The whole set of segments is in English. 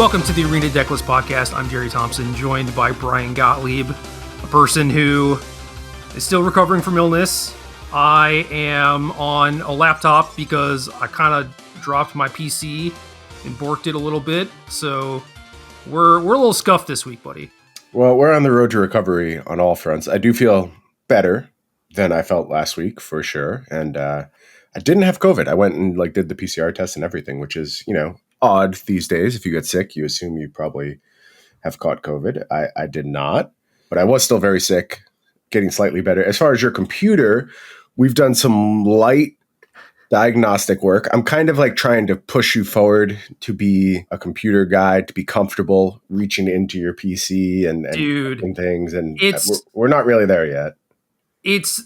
Welcome to the Arena Decklist Podcast. I'm Jerry Thompson, joined by Brian Gottlieb, a person who is still recovering from illness. I am on a laptop because I kind of dropped my PC and borked it a little bit, so we're a little scuffed this week, buddy. Well, we're on the road to recovery on all fronts. I do feel better than I felt last week, for sure, and I didn't have COVID. I went and did the PCR test and everything, which is, odd these days. If you get sick, you assume you probably have caught COVID. I did not, but I was still very sick, getting slightly better. As far as your computer, we've done some light diagnostic work. I'm kind of trying to push you forward to be a computer guy, to be comfortable reaching into your PC and things. And we're not really there yet. It's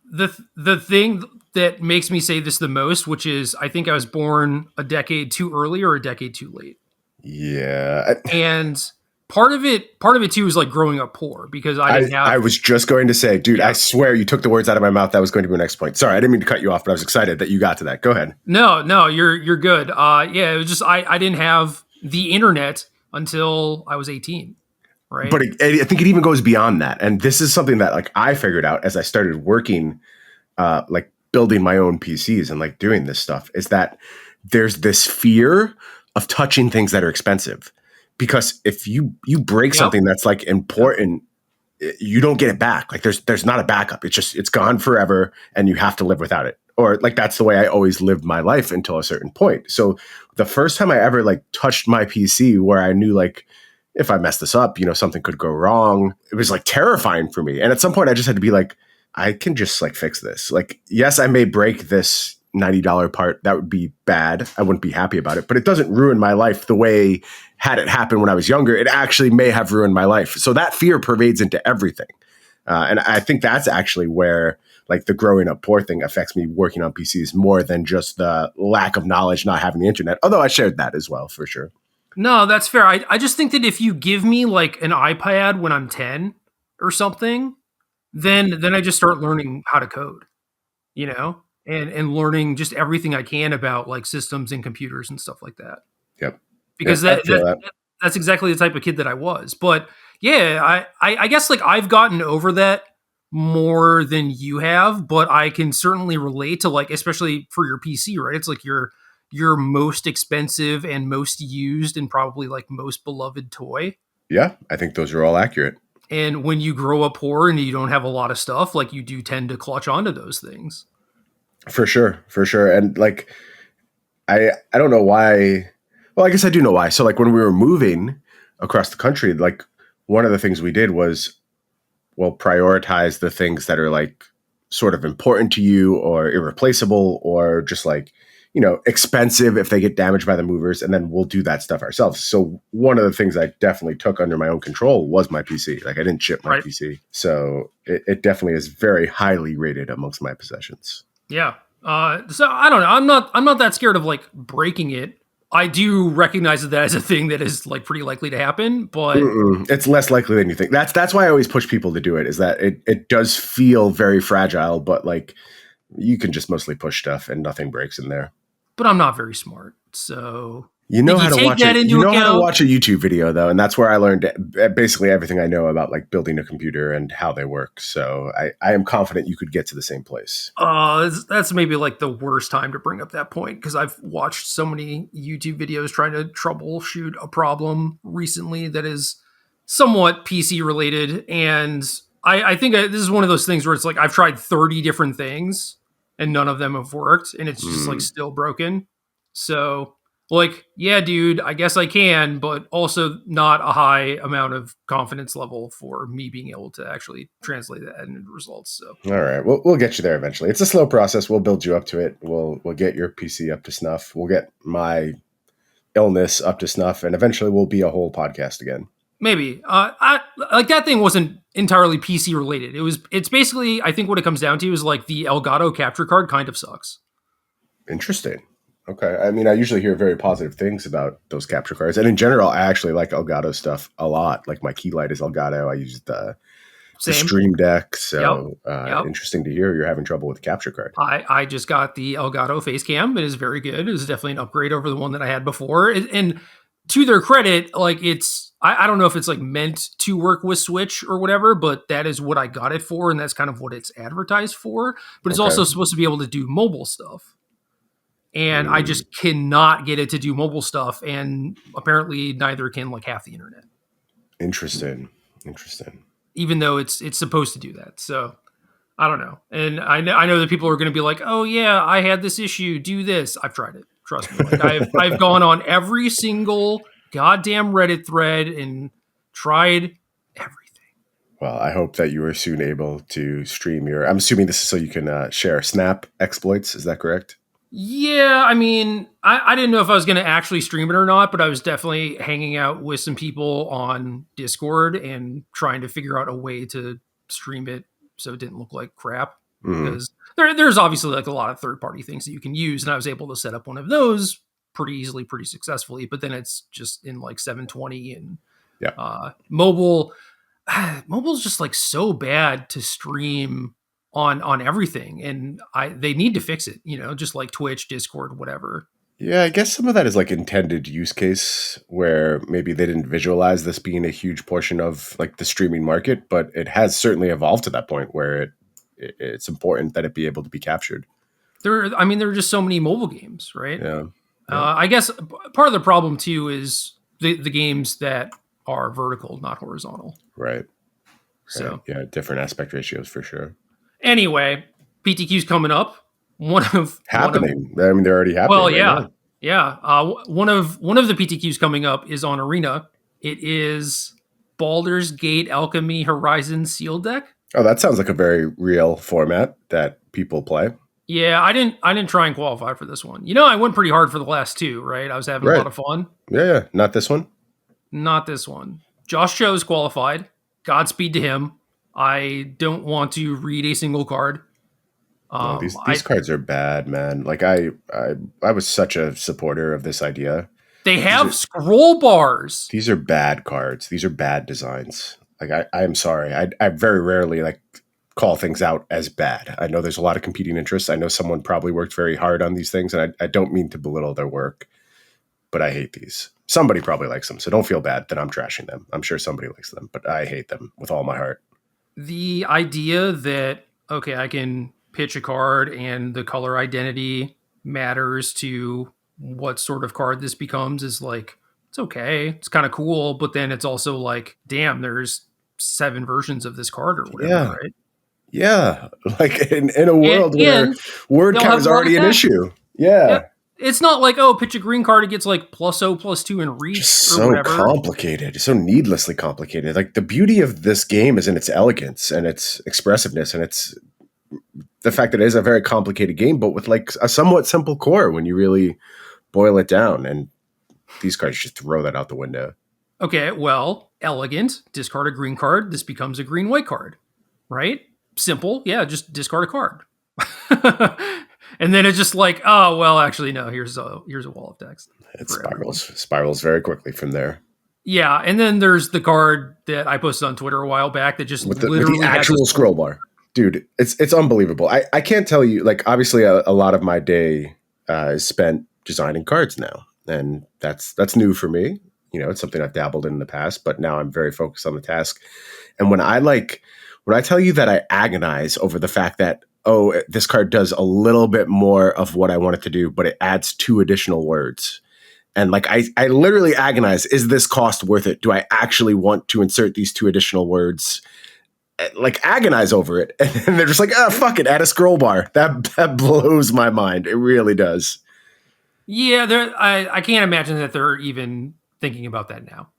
the thing that makes me say this the most, which is I think I was born a decade too early or a decade too late. Yeah. And part of it too is growing up poor, because I was just going to say, dude, yeah. I swear you took the words out of my mouth. That was going to be my next point. Sorry, I didn't mean to cut you off, but I was excited that you got to that. Go ahead. No, you're good. It was just I didn't have the internet until I was 18. Right. But I think it even goes beyond that. And this is something that I figured out as I started working, building my own PCs and doing this stuff, is that there's this fear of touching things that are expensive, because if you break something that's important, you don't get it back. There's not a backup. It's gone forever and you have to live without it. Or that's the way I always lived my life until a certain point. So the first time I ever touched my PC, where I knew if I mess this up, something could go wrong, it was terrifying for me. And at some point I just had to be I can just fix this. Yes, I may break this $90 part. That would be bad. I wouldn't be happy about it, but it doesn't ruin my life the way, had it happened when I was younger, it actually may have ruined my life. So that fear pervades into everything. And I think that's actually where the growing up poor thing affects me working on PCs more than just the lack of knowledge, not having the internet. Although I shared that as well, for sure. No, that's fair. I just think that if you give me an iPad when I'm 10 or something, then I just start learning how to code, and learning just everything I can about systems and computers and stuff like that. Yep. Because that's exactly the type of kid that I was. But yeah, I guess I've gotten over that more than you have, but I can certainly relate to especially for your PC, right? It's your most expensive and most used and probably most beloved toy. Yeah, I think those are all accurate. And when you grow up poor and you don't have a lot of stuff, you do tend to clutch onto those things. For sure. And I don't know why. Well, I guess I do know why. So when we were moving across the country, one of the things we did was, prioritize the things that are sort of important to you or irreplaceable or just expensive if they get damaged by the movers, and then we'll do that stuff ourselves. So one of the things I definitely took under my own control was my PC. I didn't ship my PC. So it definitely is very highly rated amongst my possessions. Yeah. So I don't know. I'm not that scared of breaking it. I do recognize that as a thing that is pretty likely to happen, but it's less likely than you think. That's why I always push people to do it, is that it does feel very fragile, but you can just mostly push stuff and nothing breaks in there. But I'm not very smart, so how to watch how to watch a YouTube video, though, and that's where I learned basically everything I know about building a computer and how they work. So I am confident you could get to the same place. That's maybe the worst time to bring up that point, because I've watched so many YouTube videos trying to troubleshoot a problem recently that is somewhat PC related, and I think this is one of those things where it's I've tried 30 different things and none of them have worked, and it's just still broken. So yeah, dude, I guess I can, but also not a high amount of confidence level for me being able to actually translate that into results. So all right, we'll get you there eventually. It's a slow process. We'll build you up to it. We'll get your PC up to snuff. We'll get my illness up to snuff, and eventually we'll be a whole podcast again. Maybe. I that thing wasn't entirely PC related. It's basically, I think what it comes down to is the Elgato capture card kind of sucks. Interesting. Okay. I mean, I usually hear very positive things about those capture cards. And in general, I actually like Elgato stuff a lot. My key light is Elgato. I use the Stream Deck. So interesting to hear you're having trouble with the capture card. I just got the Elgato face cam. It is very good. It is definitely an upgrade over the one that I had before. And to their credit, like I don't know if it's like meant to work with Switch or whatever, but that is what I got it for, and that's kind of what it's advertised for. But it's Okay. also supposed to be able to do mobile stuff. And I Mm, just cannot get it to do mobile stuff, and apparently neither can like half the internet, interesting. Interesting. even though it's supposed to do that. So I don't know. And I know that people are going to be like, "Oh yeah, I had this issue. Do this." I've tried it. Trust me. Like I've gone on every single goddamn Reddit thread and tried everything. Well, I hope that you are soon able to stream your. I'm assuming this is so you can share Snap exploits. Is that correct? Yeah, I mean, I didn't know if I was going to actually stream it or not, but I was definitely hanging out with some people on Discord and trying to figure out a way to stream it so it didn't look like crap. Hmm. Because there's obviously like a lot of third party things that you can use, and I was able to set up one of those pretty easily, pretty successfully. But then it's just in like 720 and Yeah. mobile. Mobile's just like so bad to stream on everything, and they need to fix it, just like Twitch, Discord, whatever. Yeah, I guess some of that is like intended use case where maybe they didn't visualize this being a huge portion of like the streaming market, but it has certainly evolved to that point where it's important that it be able to be captured. There are just so many mobile games, right? Yeah. Yeah. I guess part of the problem too is the games that are vertical, not horizontal. Right. Right. So Yeah. Different aspect ratios for sure. anyway, PTQ's coming up. One of Happening. I mean, they're already happening Well, right yeah, now. yeah. One of the PTQs coming up is on Arena. It is Baldur's Gate Alchemy Horizon Sealed Deck. Oh, that sounds like a very real format that people play. Yeah, I didn't try and qualify for this one. I went pretty hard for the last two, right? I was having a Right. lot of fun. Yeah. Yeah. Not this one. Not this one. Josh Cho's qualified. Godspeed to him. I don't want to read a single card. No, Um, these I cards are bad, man. Like I was such a supporter of this idea. They These have are scroll bars. these are bad cards. These are bad designs. Like I am sorry. I very rarely like call things out as bad. I know there's a lot of competing interests. I know someone probably worked very hard on these things, and I don't mean to belittle their work, but I hate these. Somebody probably likes them, so don't feel bad that I'm trashing them. I'm sure somebody likes them, but I hate them with all my heart. The idea that, okay, I can pitch a card and the color identity matters to what sort of card this becomes is like, it's okay. It's kind of cool, but then it's also like, damn, there's 7 versions of this card or whatever, Yeah. right? Yeah. Like in a And world where and word they'll count have is a lot of already an attacks. issue. Yeah. Yep. It's not like, oh, pitch a green card, it gets like +0/+2 in Just reach or so whatever. complicated, so needlessly complicated. Like the beauty of this game is in its elegance and its expressiveness, and it's the fact that it is a very complicated game, but with like a somewhat simple core when you really boil it down. And these cards just throw that out the window. Okay, well, elegant, discard a green card, this becomes a green-white card, right? Simple, yeah, just discard a card. And then it's just like, oh, well, actually, no, here's a wall of text It for everyone. spirals very quickly from there. Yeah, and then there's the card that I posted on Twitter a while back that just With the literally has a actual scroll bar, dude. It's unbelievable. I can't tell you, like, obviously a lot of my day is spent designing cards now, and that's new for me. It's something I've dabbled in the past, but now I'm very focused on the task. And when I tell you that I agonize over the fact that, oh, this card does a little bit more of what I want it to do, but it adds 2 additional words. And like I literally agonize, is this cost worth it? Do I actually want to insert these 2 additional words? Like agonize over it. And they're just like, oh, fuck it, add a scroll bar. That blows my mind. It really does. Yeah, I can't imagine that they're even thinking about that now.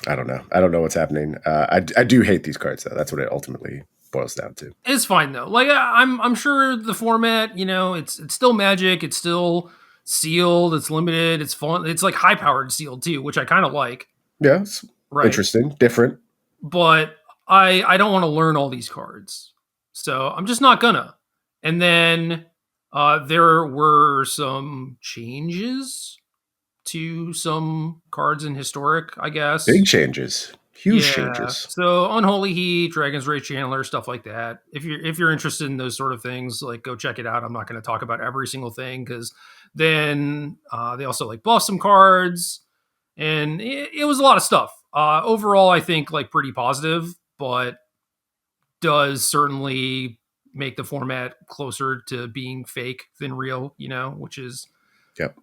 I don't know. I don't know what's happening. I do hate these cards though. That's what it ultimately boils down to. It's fine though. Like I'm sure the format, it's still Magic. It's still sealed. It's limited. It's fun. It's like high powered sealed too, which I kind of like. Yeah, it's Right. interesting, different. But I don't want to learn all these cards, so I'm just not gonna. And then there were some changes to some cards in historic, I guess. Big changes, huge Yeah. changes. So Unholy Heat, Dragon's Rage Chandler, stuff like that. If you're interested in those sort of things, like go check it out. I'm not going to talk about every single thing because then they also like buff some cards. and it was a lot of stuff. Overall, I think like pretty positive, but does certainly make the format closer to being fake than real, which is Yep.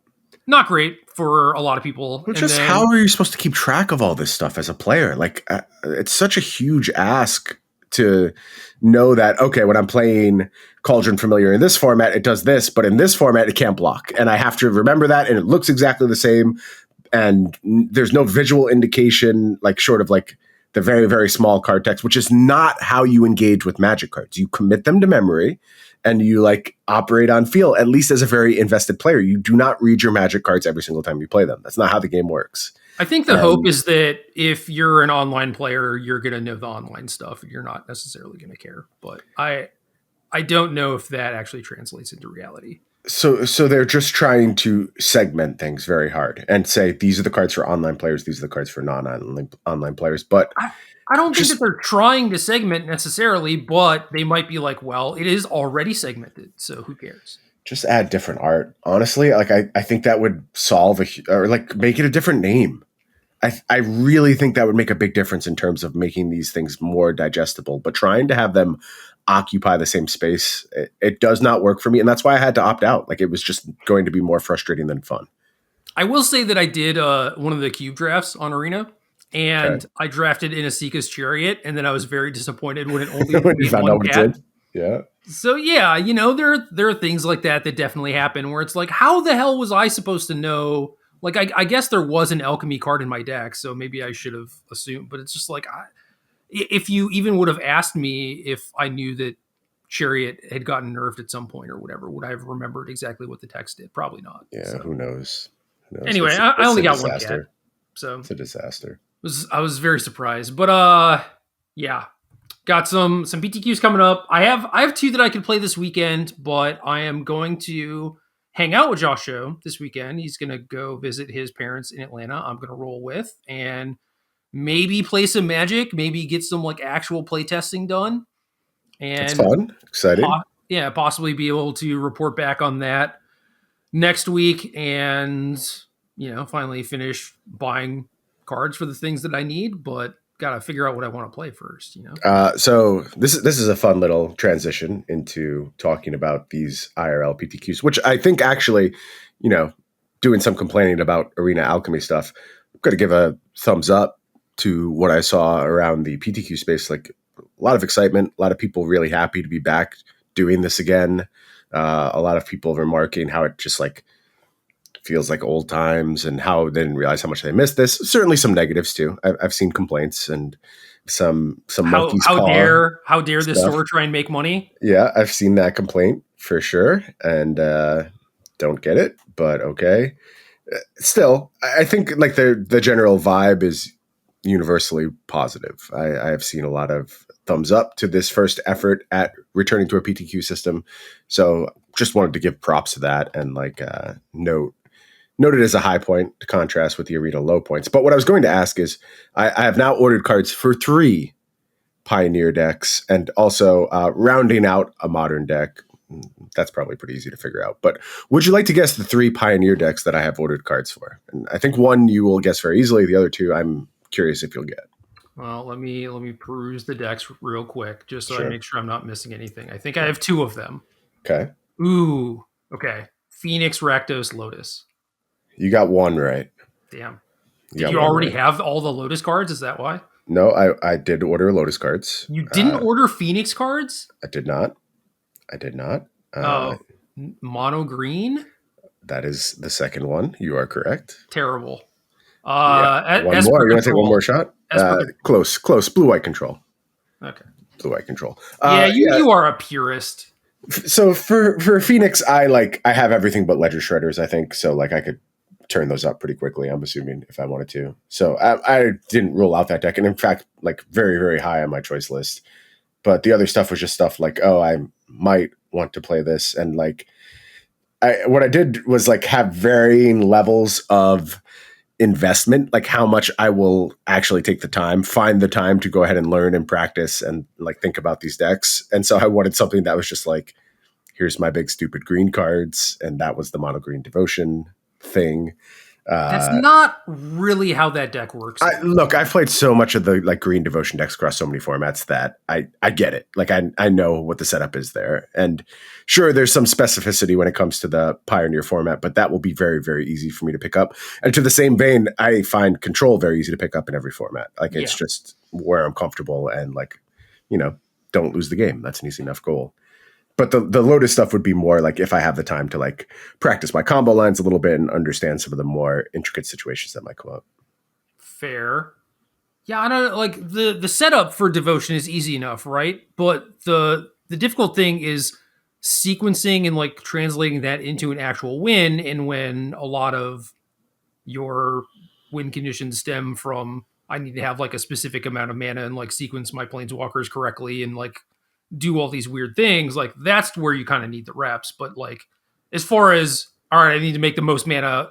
not great for a lot of people. Well, And just then how are you supposed to keep track of all this stuff as a player? Like, it's such a huge ask to know that, okay, when I'm playing Cauldron Familiar in this format, it does this, but in this format, it can't block. And I have to remember that, and it looks exactly the same. And there's no visual indication, like short of like the very, very small card text, which is not how you engage with Magic cards. You commit them to memory and you like operate on feel, at least as a very invested player. You do not read your Magic cards every single time you play them. That's not how the game works. I think the hope is that if you're an online player, you're going to know the online stuff. You're not necessarily going to care. But I don't know if that actually translates into reality. So they're just trying to segment things very hard and say these are the cards for online players, these are the cards for non-online players. But I don't think that they're trying to segment necessarily, but they might be like, well, it is already segmented, so who cares? Just add different art. Honestly, like I think that would solve or like make it a different name. I really think that would make a big difference in terms of making these things more digestible. But trying to have them occupy the same space, it does not work for me. And that's why I had to opt out. Like it was just going to be more frustrating than fun. I will say that I did one of the cube drafts on Arena, and Okay. I drafted Inazika's Chariot, and then I was very disappointed when it only When you made found one out what it cat. did. Yeah. So yeah, there are things like that definitely happen where it's like, how the hell was I supposed to know? Like, I guess there was an alchemy card in my deck, so maybe I should have assumed. But it's just like, if you even would have asked me if I knew that Chariot had gotten nerfed at some point or whatever, would I have remembered exactly what the text did? Probably not. Yeah. So Who knows? Who knows? anyway, I It's only a got one cat, disaster. so It's a disaster. I was very surprised. But yeah, got some PTQs coming up. I have two that I could play this weekend, but I am going to hang out with Josh Show this weekend. He's gonna go visit his parents in Atlanta. I'm gonna roll with and maybe play some Magic, maybe get some like actual play testing done, That's and fun. Exciting. possibly be able to report back on that next week, and finally finish buying cards for the things that I need, but gotta figure out what I want to play first. So this is a fun little transition into talking about these IRL PTQs, which I think actually, doing some complaining about Arena Alchemy stuff, I'm going to give a thumbs up to what I saw around the PTQ space. Like a lot of excitement, a lot of people really happy to be back doing this again. A lot of people remarking how it just like feels like old times and how they didn't realize how much they missed this. Certainly some negatives too. I've seen complaints and some monkey's how paw dare this stuff. store try and make money? Yeah, I've seen that complaint for sure, and don't get it, but okay. Still, I think like the general vibe is universally positive. I have seen a lot of thumbs up to this first effort at returning to a PTQ system, so just wanted to give props to that and like noted as a high point to contrast with the Arena low points. But what I was going to ask is, I have now ordered cards for 3 Pioneer decks and also rounding out a modern deck. That's probably pretty easy to figure out. But would you like to guess the 3 Pioneer decks that I have ordered cards for? And I think one you will guess very easily. The other 2, I'm curious if you'll get. Well, let me peruse the decks real quick just so I Sure. make sure I'm not missing anything. I think I have 2 of them. Okay. Ooh, okay. Phoenix, Rakdos, Lotus. You got 1 right. Damn. You Did got you 1 already right. have all the Lotus cards? Is that why? No, I did order Lotus cards. You didn't order Phoenix cards? I did not. I did not. Oh, mono green? That is the second one. You are correct. Terrible. One Esper more. You want to take one Control. more shot? Esper Close. Blue-white control. Okay. Blue-white control. Yeah, you are a purist. So for Phoenix, I have everything but Ledger Shredders, I think. So like I could turn those up pretty quickly, I'm assuming, if I wanted to. So I didn't rule out that deck. And in fact, like very, very high on my choice list. But the other stuff was just stuff like, oh, I might want to play this. And like what I did was like have varying levels of investment, like how much I will actually take the time, find the time to go ahead and learn and practice and like think about these decks. And so I wanted something that was just like, here's my big stupid green cards. And that was the mono green devotion thing. That's not really how that deck works, though. Look, I've played so much of the like green devotion decks across so many formats that I get it. Like I know what the setup is there, and sure, there's some specificity when it comes to the Pioneer format, but that will be very very easy for me to pick up. And to the same vein, I find Control very easy to pick up in every format. Like it's Yeah. just where I'm comfortable and like you know don't lose the game. That's an easy enough goal. But the Lotus stuff would be more like if I have the time to like practice my combo lines a little bit and understand some of the more intricate situations that might come up. Fair. Yeah, I don't like the setup for devotion is easy enough, right? But the difficult thing is sequencing and like translating that into an actual win, and when a lot of your win conditions stem from I need to have like a specific amount of mana and like sequence my planeswalkers correctly and like do all these weird things, like that's where you kind of need the reps. But like as far as all right, I need to make the most mana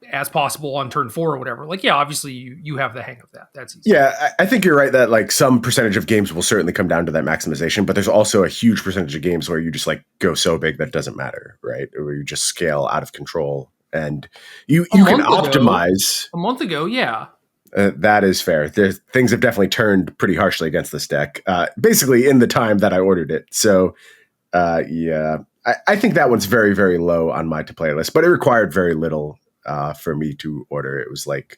as possible on turn 4 or whatever. Like, yeah, obviously you have the hang of that. That's easy. Yeah, I think you're right that like some percentage of games will certainly come down to that maximization, but there's also a huge percentage of games where you just like go so big that it doesn't matter, right? Or where you just scale out of control and you can optimize. A month ago, yeah. That is fair. Things have definitely turned pretty harshly against this deck, basically in the time that I ordered it. So, yeah, I think that one's very, very low on my to play list, but it required very little for me to order. It was like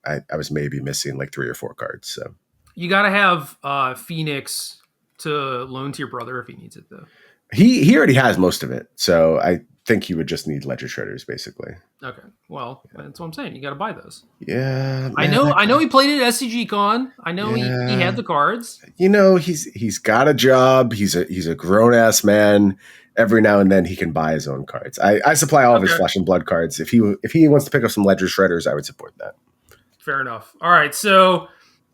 I was maybe missing like 3 or 4 cards. So You got to have Phoenix to loan to your brother if he needs it, though. he already has most of it. So I think he would just need Ledger Shredders, basically. Okay, well, that's what I'm saying. You got to buy those. Yeah, man, I know he played it at SCG Con. I know he had the cards. You know, he's got a job. He's a grown ass man. Every now and then he can buy his own cards. I supply all of his Flesh and Blood cards. If he wants to pick up some Ledger Shredders, I would support that. Fair enough. All right, so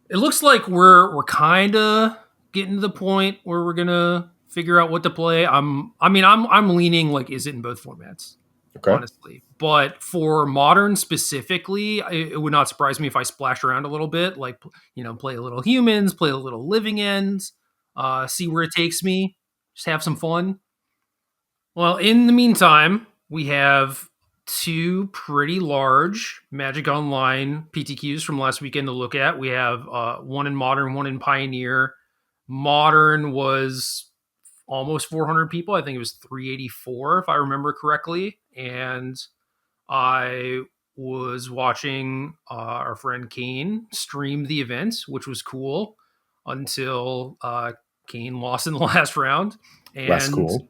it looks like we're kind of getting to the point where we're gonna figure out what to play. I'm leaning like is it in both formats, Okay. honestly. But for modern specifically, it would not surprise me if I splash around a little bit, like play a little humans, play a little living ends, see where it takes me, just have some fun. Well, in the meantime, we have 2 pretty large Magic Online PTQs from last weekend to look at. We have one in Modern, one in Pioneer. Modern was almost 400 people. I think it was 384, if I remember correctly. And I was watching our friend Kane stream the event, which was cool until Kane lost in the last round. And Less cool.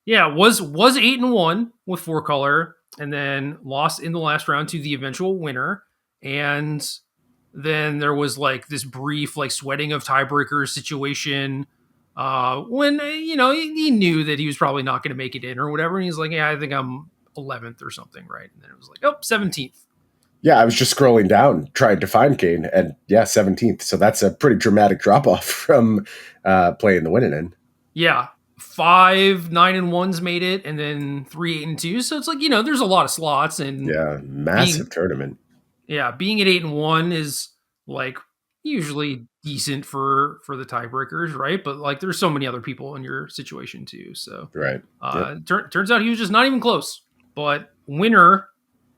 yeah, was 8-1 with 4-color, and then lost in the last round to the eventual winner. And then there was like this brief like sweating of tiebreaker situation when he knew that he was probably not going to make it in or whatever. And he's like, yeah, I think I'm 11th or something, right? And then it was like, oh, 17th. Yeah, I was just scrolling down trying to find Kane, and yeah, 17th. So that's a pretty dramatic drop off from playing the winning end. Yeah, 5 9-1s made it, and then 3 8-2. So it's like there's a lot of slots, and yeah, massive tournament. Yeah, being at 8-1 is like usually decent for the tiebreakers, right? But like there's so many other people in your situation too. So right. Turns out he was just not even close. But winner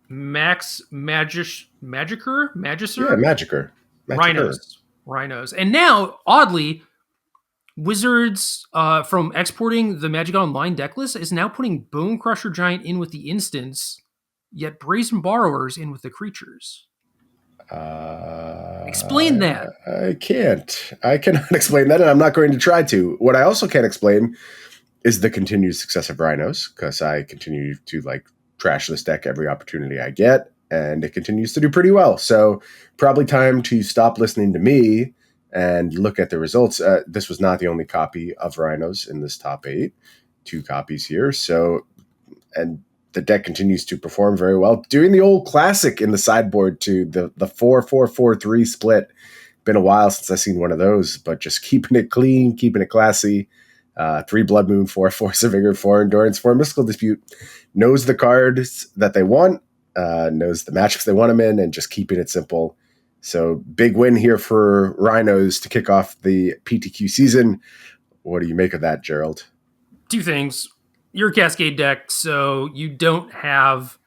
Max Magicer. Yeah, Magicer. Rhinos. And now, oddly, Wizards from exporting the Magic Online deck list is now putting Bone Crusher Giant in with the instants, yet Brazen Borrowers in with the creatures. Explain that. I can't. I cannot explain that, and I'm not going to try to. What I also can't explain is the continued success of Rhinos, because I continue to like trash this deck every opportunity I get, and it continues to do pretty well. So probably time to stop listening to me and look at the results. This was not the only copy of Rhinos in this top 8. 2 copies here. So, and the deck continues to perform very well. Doing the old classic in the sideboard to the 4-4-4-3 split. Been a while since I've seen one of those, but just keeping it clean, keeping it classy. 3 Blood Moon, 4 Force of Vigor, 4 Endurance, 4 Mystical Dispute. Knows the cards that they want, knows the matchups they want them in, and just keeping it simple. So big win here for Rhinos to kick off the PTQ season. What do you make of that, Gerald? 2 things. You're a Cascade deck, so you don't have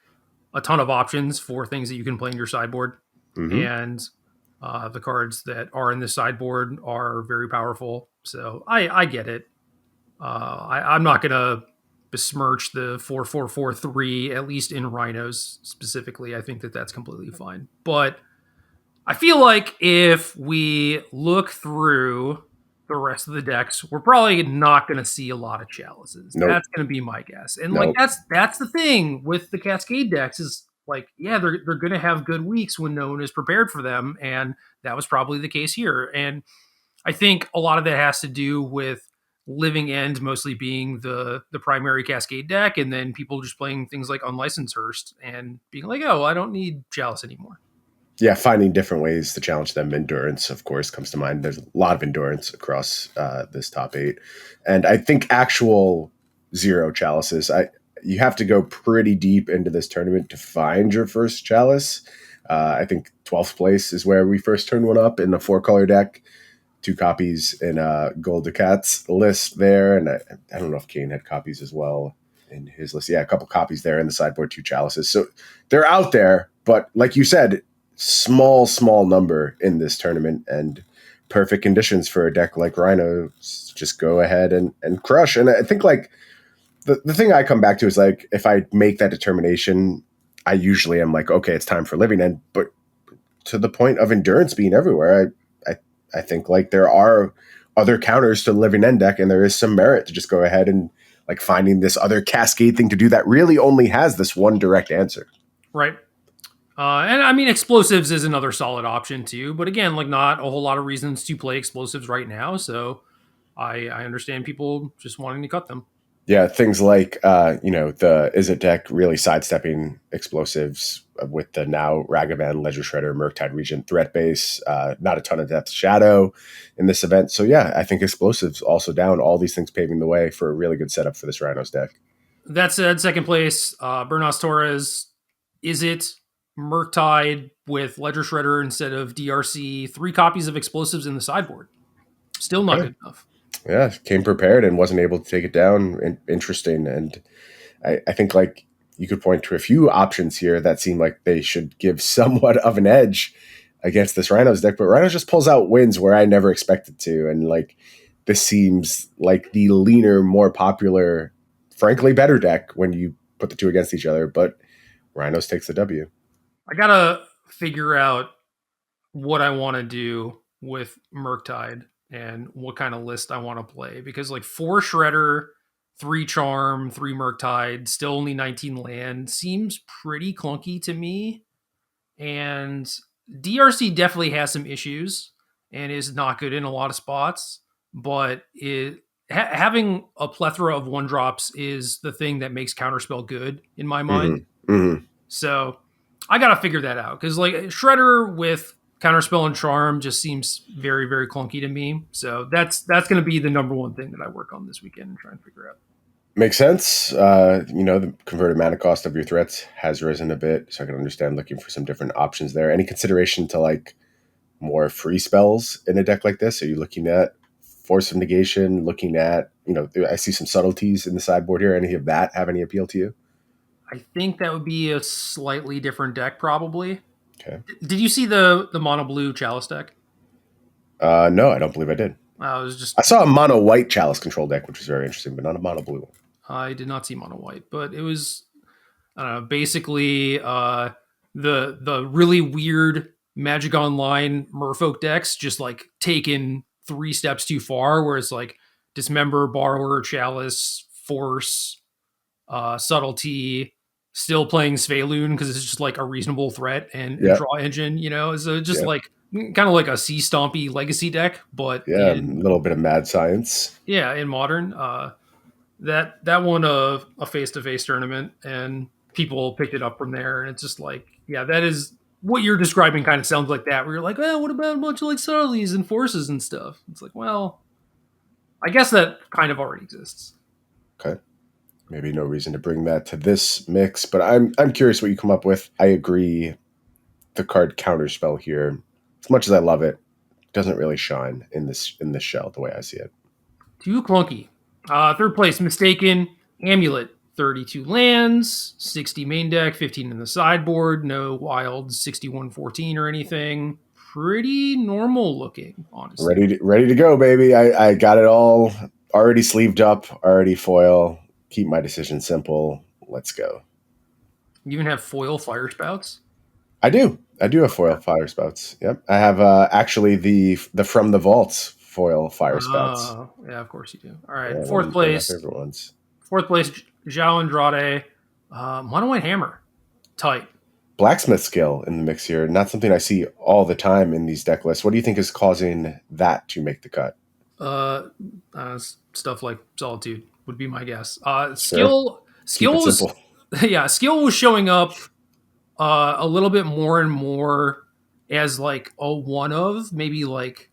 a ton of options for things that you can play in your sideboard, Hmm. and the cards that are in the sideboard are very powerful. So I get it. I'm not gonna besmirch the 4443, at least in rhinos specifically. I think that that's completely fine. But I feel like if we look through the rest of the decks, we're probably not going to see a lot of chalices. Nope. That's going to be my guess. And like Nope. that's the thing with the Cascade decks is like, yeah, they're going to have good weeks when no one is prepared for them, and that was probably the case here. And I think a lot of that has to do with Living End mostly being the primary Cascade deck, and then people just playing things like Unlicensed Hearst and being like, oh, I don't need Chalice anymore. Yeah, finding different ways to challenge them. Endurance, of course, comes to mind. There's a lot of endurance across this top eight, and I think actual zero chalices. You have to go pretty deep into this tournament to find your first chalice. I think 12th place is where we first turned one up in the four color deck. Two copies in Gold Ducats list there, and I don't know if Kane had copies as well in his list. Yeah, a couple copies there in the sideboard, two chalices. So they're out there, but like you said, small number in this tournament, and perfect conditions for a deck like Rhino. Just go ahead and crush. And I think like the thing I come back to is like if I make that determination, I usually am like, okay, it's time for Living End. But to the point of endurance being everywhere, I think like there are other counters to the Living End deck, and there is some merit to just go ahead and like finding this other cascade thing to do that really only has this one direct answer. Right. And I mean, explosives is another solid option too. But again, like not a whole lot of reasons to play explosives right now. So I understand people just wanting to cut them. Yeah, things like the Izzet deck really sidestepping explosives with the now Ragavan, Ledger Shredder, Murktide Regent threat base. Not a ton of Death Shadow in this event. So yeah, I think explosives also down. All these things paving the way for a really good setup for this Rhinos deck. That said, second place, Bernas Torres. Is it Murktide with Ledger Shredder instead of DRC? 3 copies of explosives in the sideboard. Still not Okay. good enough. Yeah, came prepared and wasn't able to take it down. Interesting. And I think like you could point to a few options here that seem like they should give somewhat of an edge against this Rhinos deck, but Rhinos just pulls out wins where I never expected to. And like this seems like the leaner, more popular, frankly better deck when you put the two against each other, but Rhinos takes the W. I gotta figure out what I want to do with Murktide and what kind of list I want to play because like 4 Shredder, 3 Charm, 3 Murktide, still only 19 land seems pretty clunky to me. And DRC definitely has some issues and is not good in a lot of spots, but having a plethora of 1 drops is the thing that makes Counterspell good in my mind. Mm-hmm. Mm-hmm. So I gotta figure that out because like Shredder with Counterspell and Charm just seems very clunky to me. So that's gonna be the number one thing that I work on this weekend and try and figure out. Makes sense. The converted mana cost of your threats has risen a bit, so I can understand looking for some different options there. Any consideration to like more free spells in a deck like this? Are you looking at Force of Negation? Looking at, I see some subtleties in the sideboard here. Any of that have any appeal to you? I think that would be a slightly different deck, probably. Okay. Did you see the mono blue Chalice deck? No, I don't believe I did. I was just I saw a mono white Chalice control deck, which was very interesting, but not a mono blue one. I did not see mono white, but it was I don't know, basically the really weird Magic Online Merfolk decks just like taken 3 steps too far, where it's like Dismember, Borrower, Chalice, Force, Subtlety, still playing Sveiloon because it's just like a reasonable threat and Yeah, draw engine, so just yeah, like kind of like a sea stompy legacy deck, but yeah. A in little bit of mad science. in modern. That won a face to face tournament, and people picked it up from there. And it's just like, yeah, that is what you're describing. Kind of sounds like that, where you're like, oh, what about a bunch of like subtleties and forces and stuff? It's like, well, I guess that kind of already exists. Okay. Maybe no reason to bring that to this mix, but I'm curious what you come up with. I agree. The card Counterspell here, as much as I love it, doesn't really shine in this shell the way I see it. Too clunky. Third place, Mistaken Amulet. 32 lands, 60 main deck, 15 in the sideboard, no wild 6114 or anything. Pretty normal looking, honestly. Ready to go, baby. I got it all already sleeved up, already foil. Keep my decision simple. Let's go. You even have foil fire spouts. I do. I do have foil fire spouts. Yep. I have actually the from the vaults foil fire spouts. Yeah, of course you do. All right, Yeah, fourth one of my place. favorite ones. Fourth place, Zhao Andrade, Mono White Hammer, tight. Blacksmith skill in the mix here. Not something I see all the time in these deck lists. What do you think is causing that to make the cut? Uh, Stuff like Solitude would be my guess. Sure. Keep it Skills, simple. yeah, skill was showing up a little bit more and more as like a one of maybe like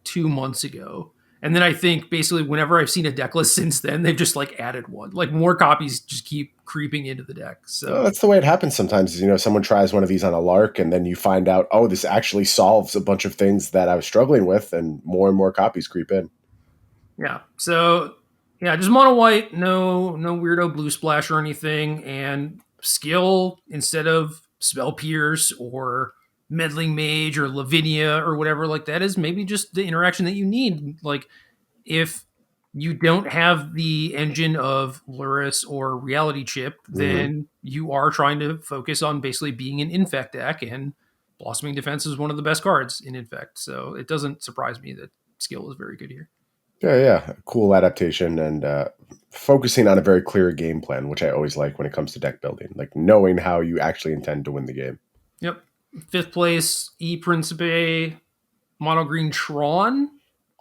2 months ago. And then I think basically whenever I've seen a deck list since then, they've just like added one. Like more copies just keep creeping into the deck. Well, So that's the way it happens sometimes. Is, someone tries one of these on a lark, and then you find out, oh, this actually solves a bunch of things that I was struggling with, and more copies creep in. yeah. So yeah, just mono white, no weirdo blue splash or anything, and skill instead of spell pierce or meddling mage or Lavinia or whatever like that is maybe just the interaction that you need. Like if you don't have the engine of Luris or Reality Chip, Hmm. then you are trying to focus on basically being an Infect deck, and Blossoming Defense is one of the best cards in Infect. So it doesn't surprise me that skill is very good here. Yeah. Cool adaptation and focusing on a very clear game plan, which I always like when it comes to deck building, like knowing how you actually intend to win the game. Yep. Fifth place, E Principe, Mono Green Tron.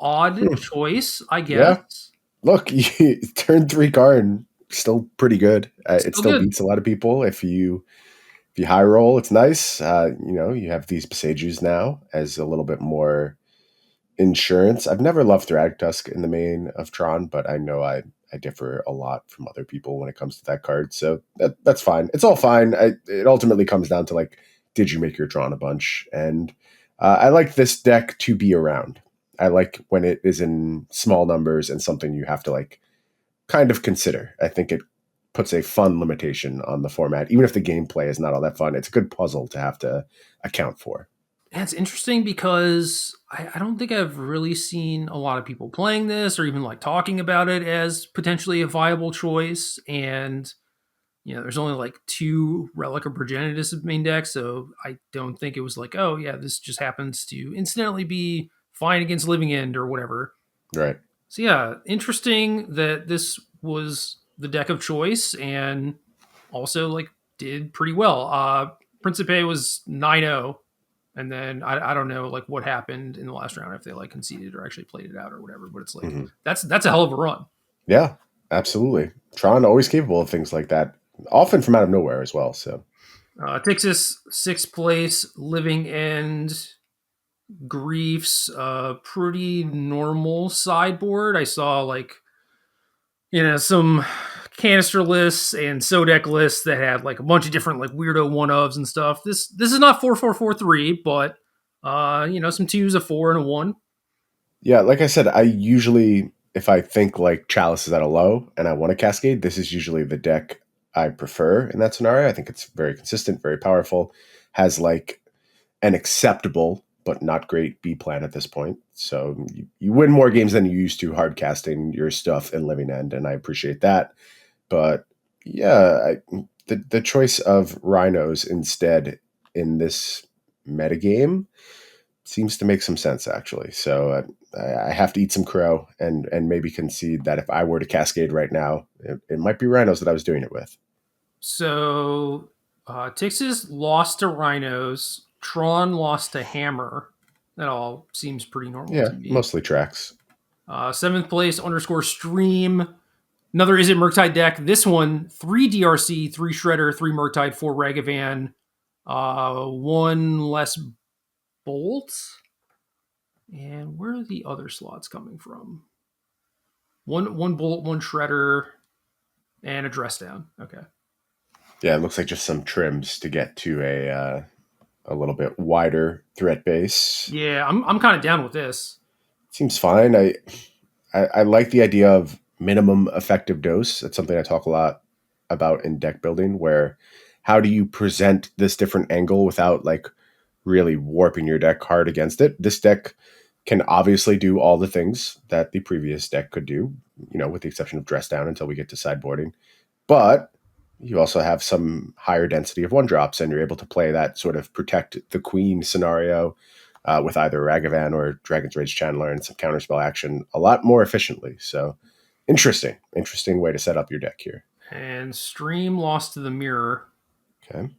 Odd Hmm. choice, I Yeah. guess. Look, turn 3 card, still pretty good. It Still still good. beats a lot of people if you high roll. It's nice. You have these Passages now as a little bit more insurance. I've never loved Thragtusk in the main of Tron, but I know I differ a lot from other people when it comes to that card. So that's fine. It's all fine. It ultimately comes down to like, did you make your Tron a bunch? And I like this deck to be around. I like when it is in small numbers and something you have to like kind of consider. I think it puts a fun limitation on the format, even if the gameplay is not all that fun. It's a good puzzle to have to account for. And it's interesting because I don't think I've really seen a lot of people playing this or even like talking about it as potentially a viable choice. And, there's only like two Relic of Progenitus main decks. So I don't think it was like, oh, yeah, this just happens to incidentally be fine against Living End or whatever. Right. So yeah, interesting that this was the deck of choice and also like did pretty well. Principe was 9-0, and then I don't know like what happened in the last round if they like conceded or actually played it out or whatever, but it's like Hmm. that's a hell of a run. Yeah, absolutely. Tron always capable of things like that, often from out of nowhere as well. So Texas sixth place, Living End, Griefs, pretty normal sideboard. I saw like some canister lists and Sodec lists that had like a bunch of different like weirdo one ofs and stuff. This is not 4443, but some twos, a four, and a one. yeah, like I said, I usually if I think like Chalice is at a low and I want to cascade, this is usually the deck I prefer in that scenario. I think it's very consistent, very powerful, has like an acceptable but not great B plan at this point. So you win more games than you used to hard casting your stuff in Living End, and I appreciate that. But yeah, the choice of rhinos instead in this metagame seems to make some sense actually. So I have to eat some crow and maybe concede that if I were to cascade right now, it might be rhinos that I was doing it with. So Texas lost to Rhinos. Tron lost to Hammer. That all seems pretty normal Yeah, to me. mostly tracks. Seventh place underscore stream. Another Is It Murktide deck. This one, 3 DRC, 3 Shredder, 3 Murktide, 4 Ragavan, one less Bolt. And where are the other slots coming from? One Bolt, one Shredder, and a Dress Down. Okay. Yeah, it looks like just some trims to get to a little bit wider threat base. Yeah, I'm kind of down with this. Seems fine. I like the idea of minimum effective dose. That's something I talk a lot about in deck building, where how do you present this different angle without like really warping your deck hard against it? This deck can obviously do all the things that the previous deck could do, with the exception of dress down until we get to sideboarding. But you also have some higher density of one drops, and you're able to play that sort of protect the queen scenario with either Ragavan or Dragon's Rage Channeler and some counterspell action a lot more efficiently. So interesting way to set up your deck here. And Stream lost to the Mirror. Okay.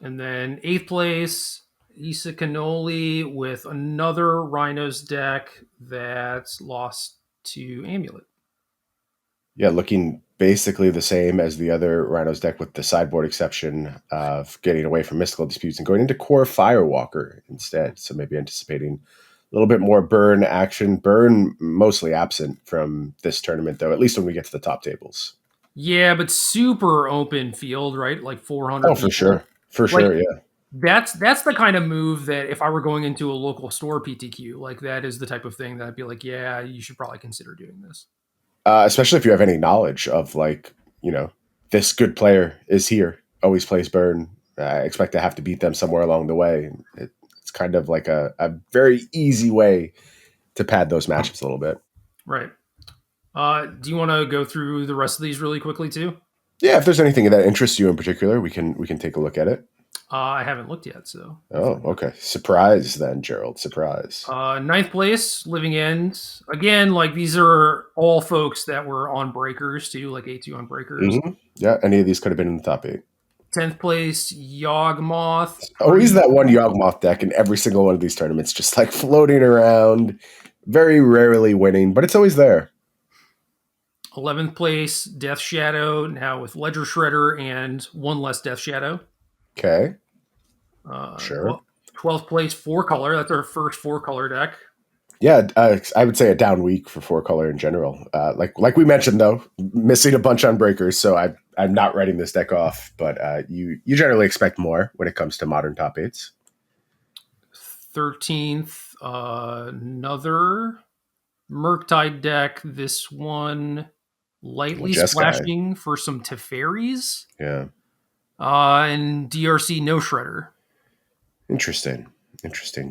And then eighth place, Issa Cannoli with another Rhinos deck that's lost to Amulet. Yeah, looking basically the same as the other Rhinos deck with the sideboard exception of getting away from Mystical Disputes and going into Core Firewalker instead. So maybe anticipating a little bit more burn action. Burn mostly absent from this tournament, though, at least when we get to the top tables. Yeah, but super open field, right? Like 400 Oh, people. for sure. For Like, sure, yeah. that's the kind of move that if I were going into a local store PTQ, like that is the type of thing that I'd be like, yeah, you should probably consider doing this. Especially if you have any knowledge of like, this good player is here, always plays burn. I expect to have to beat them somewhere along the way. It's kind of like a very easy way to pad those matchups a little bit. Right. Do you want to go through the rest of these really quickly too? Yeah, if there's anything that interests you in particular, we can take a look at it. I haven't looked yet, so. Oh, okay. Surprise then, Gerald. Surprise. Ninth place, Living End. Again, like these are all folks that were on breakers too, like A2 on breakers. Mm-hmm. Yeah, any of these could have been in the top 8. 10th place, Yawgmoth. Always that one Yawgmoth deck in every single one of these tournaments, just like floating around, very rarely winning, but it's always there. 11th place, Death Shadow, now with Ledger Shredder and one less Death Shadow. Okay. Sure. 12th place, 4-color. That's our first 4-color deck. Yeah, I would say a down week for 4-color in general. Like we mentioned, though, missing a bunch on breakers, so I'm not writing this deck off, but you generally expect more when it comes to modern top 8s. 13th, another Murktide deck. This one lightly splashing for some Teferis. Yeah. And DRC no Shredder. Interesting.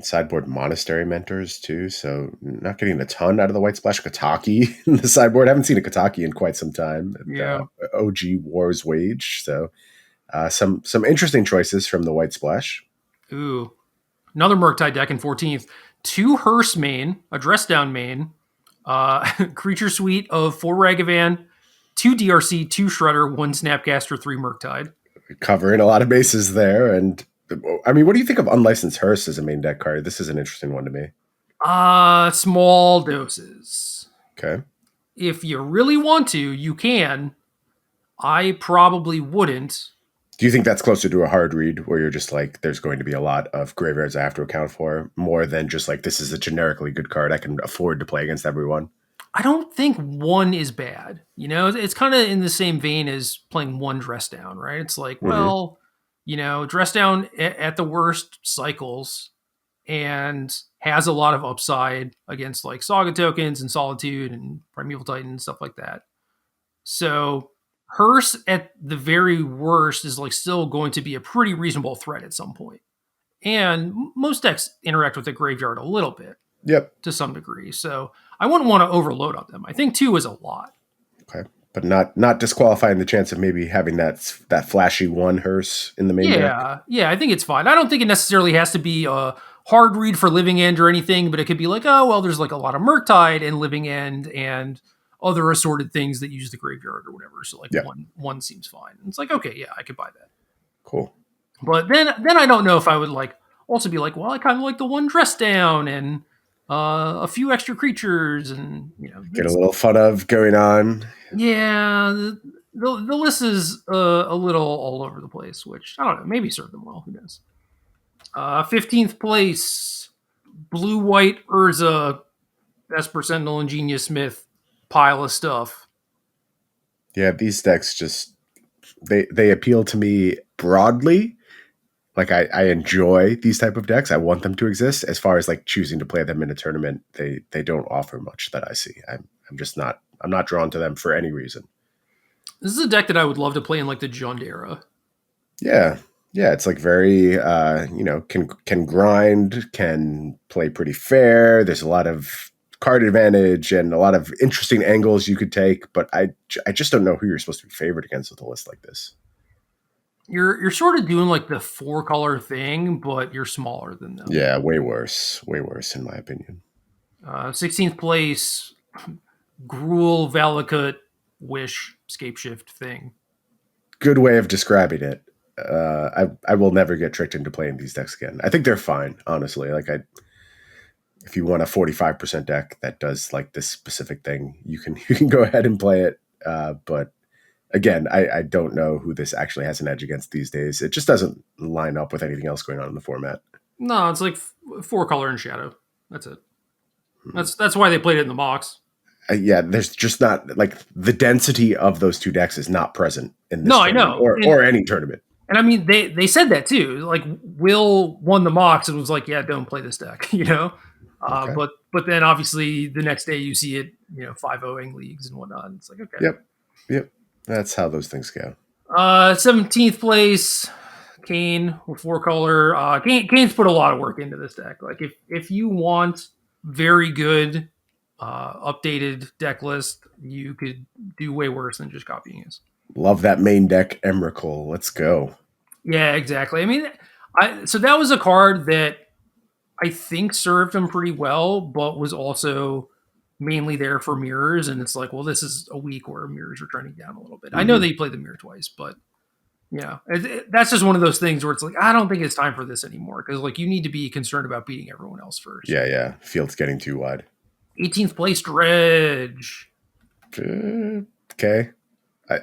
Sideboard Monastery Mentors, too, so not getting a ton out of the White Splash. Kataki in the sideboard. I haven't seen a Kataki in quite some time. Yeah. OG Wars Wage, so some interesting choices from the White Splash. Ooh. Another Murktide deck in 14th. 2 Hearse main, a dress down main, creature suite of 4 Ragavan, 2 DRC, 2 Shredder, 1 Snapcaster, 3 Murktide. Covering a lot of bases there. And I mean, what do you think of Unlicensed Hearse as a main deck card? This is an interesting one to me. Small doses. Okay. If you really want to, you can. I probably wouldn't. Do you think that's closer to a hard read where you're just like, there's going to be a lot of graveyards I have to account for, more than just like, this is a generically good card I can afford to play against everyone? I don't think one is bad. It's kind of in the same vein as playing one dress down, right? It's like, well, dress down at the worst cycles and has a lot of upside against like Saga tokens and Solitude and Primeval Titan and stuff like that. So Hearse at the very worst is like still going to be a pretty reasonable threat at some point. And most decks interact with the graveyard a little bit. Yep. To some degree. So I wouldn't want to overload on them. I think 2 is a lot. Okay. But not disqualifying the chance of maybe having that flashy 1 Hearse in the main deck. Yeah, I think it's fine. I don't think it necessarily has to be a hard read for Living End or anything, but it could be like, oh, well, there's like a lot of Murktide and Living End and other assorted things that use the graveyard or whatever. So like one seems fine. And it's like, okay, yeah, I could buy that. Cool. But then I don't know if I would like also be like, well, I kind of like the 1 dress down and a few extra creatures and get a little fun of going on. Yeah, the list is a little all over the place, which I don't know, maybe serve them well. Who knows? 15th place, Blue White Urza, Vesper Sentinel, Ingenious Smith, pile of stuff. Yeah, these decks just they appeal to me broadly. Like I enjoy these type of decks. I want them to exist. As far as like choosing to play them in a tournament, they don't offer much that I see. I'm not drawn to them for any reason. This is a deck that I would love to play in like the Jund era. Yeah. Yeah, it's like very can grind, can play pretty fair. There's a lot of card advantage and a lot of interesting angles you could take, but I just don't know who you're supposed to be favored against with a list like this. You're sort of doing like the four color thing, but you're smaller than them. Yeah, way worse. Way worse in my opinion. 16th place, Gruul, Valakut, Wish, Scapeshift thing. Good way of describing it. I will never get tricked into playing these decks again. I think they're fine, honestly. If you want a 45% deck that does like this specific thing, you can go ahead and play it. But again, I don't know who this actually has an edge against these days. It just doesn't line up with anything else going on in the format. No, it's like four color and shadow. That's it. That's why they played it in the box. Yeah, there's just not like the density of those two decks is not present in this No, I tournament know. or any tournament. And I mean, they said that too. Like Will won the Mox and was like, "Yeah, don't play this deck," you know. Okay. But then obviously the next day you see it, 5-0ing leagues and whatnot. And it's like, okay. Yep. That's how those things go. 17th place, Kane with four color. Kane's put a lot of work into this deck. Like if you want very good updated deck list, you could do way worse than just copying his. Love that main deck, Emrakul. Let's go. Yeah, exactly. I mean, so that was a card that I think served him pretty well, but was also mainly there for mirrors. And it's like, well, this is a week where mirrors are trending down a little bit. I know they played the mirror twice, but that's just one of those things where it's like, I don't think it's time for this anymore. Cause like you need to be concerned about beating everyone else first. Yeah. Field's getting too wide. 18th place Dredge. Okay.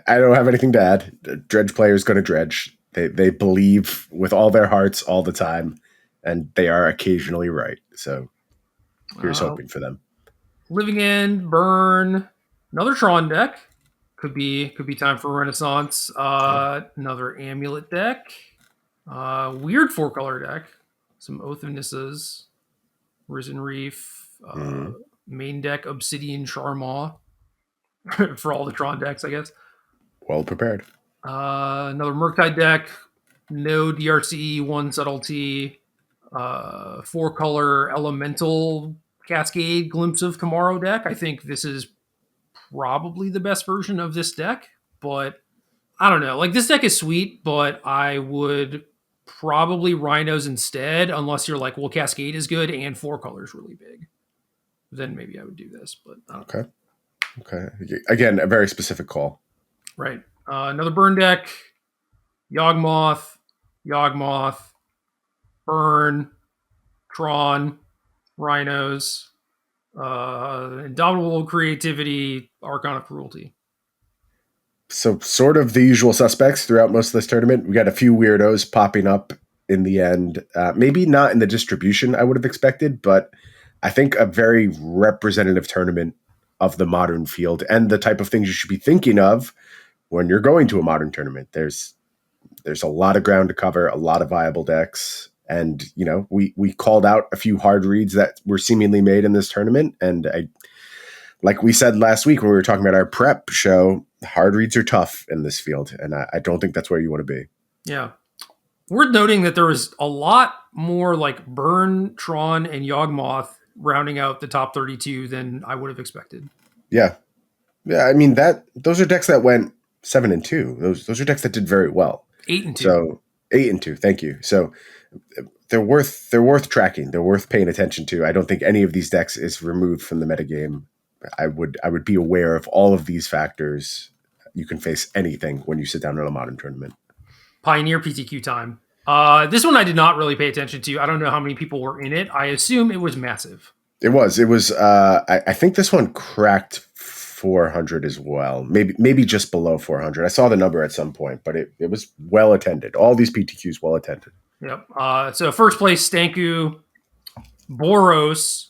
I don't have anything to add. The dredge player is going to dredge. They believe with all their hearts all the time, and they are occasionally right. So here's hoping for them. Living End, Burn, another Tron deck. Could be time for Renaissance. Another Amulet deck. Weird four color deck. Some Oath of Nissas, Risen Reef, main deck Obsidian Charmaw for all the Tron decks, I guess. Well prepared. Another Murktide deck. No DRC, one subtlety. Four color Elemental Cascade Glimpse of Tomorrow deck. I think this is probably the best version of this deck, but I don't know. Like this deck is sweet, but I would probably Rhinos instead, unless you're like, well, Cascade is good and four colors really big. Then maybe I would do this, but okay. Again, a very specific call. Right. Another burn deck. Yawgmoth, Burn, Tron, Rhinos, Indomitable Creativity, Archon of Cruelty. So sort of the usual suspects throughout most of this tournament. We got a few weirdos popping up in the end. Maybe not in the distribution I would have expected, but I think a very representative tournament of the modern field and the type of things you should be thinking of when you're going to a modern tournament. There's a lot of ground to cover, a lot of viable decks. And, we called out a few hard reads that were seemingly made in this tournament. And like we said last week when we were talking about our prep show, hard reads are tough in this field. And I don't think that's where you want to be. Yeah. Worth noting that there was a lot more like Burn, Tron, and Yawgmoth rounding out the top 32 than I would have expected. Yeah. I mean, those are decks that went 7-2. Those are decks that did very well. 8-2. So 8-2. Thank you. So they're worth tracking. They're worth paying attention to. I don't think any of these decks is removed from the metagame. I would be aware of all of these factors. You can face anything when you sit down in a modern tournament. Pioneer PTQ time. This one I did not really pay attention to. I don't know how many people were in it. I assume it was massive. It was. I think this one cracked 400 as well. Maybe just below 400. I saw the number at some point, but it was well attended. All these PTQs well attended. Yep. So first place, Stanku, Boros,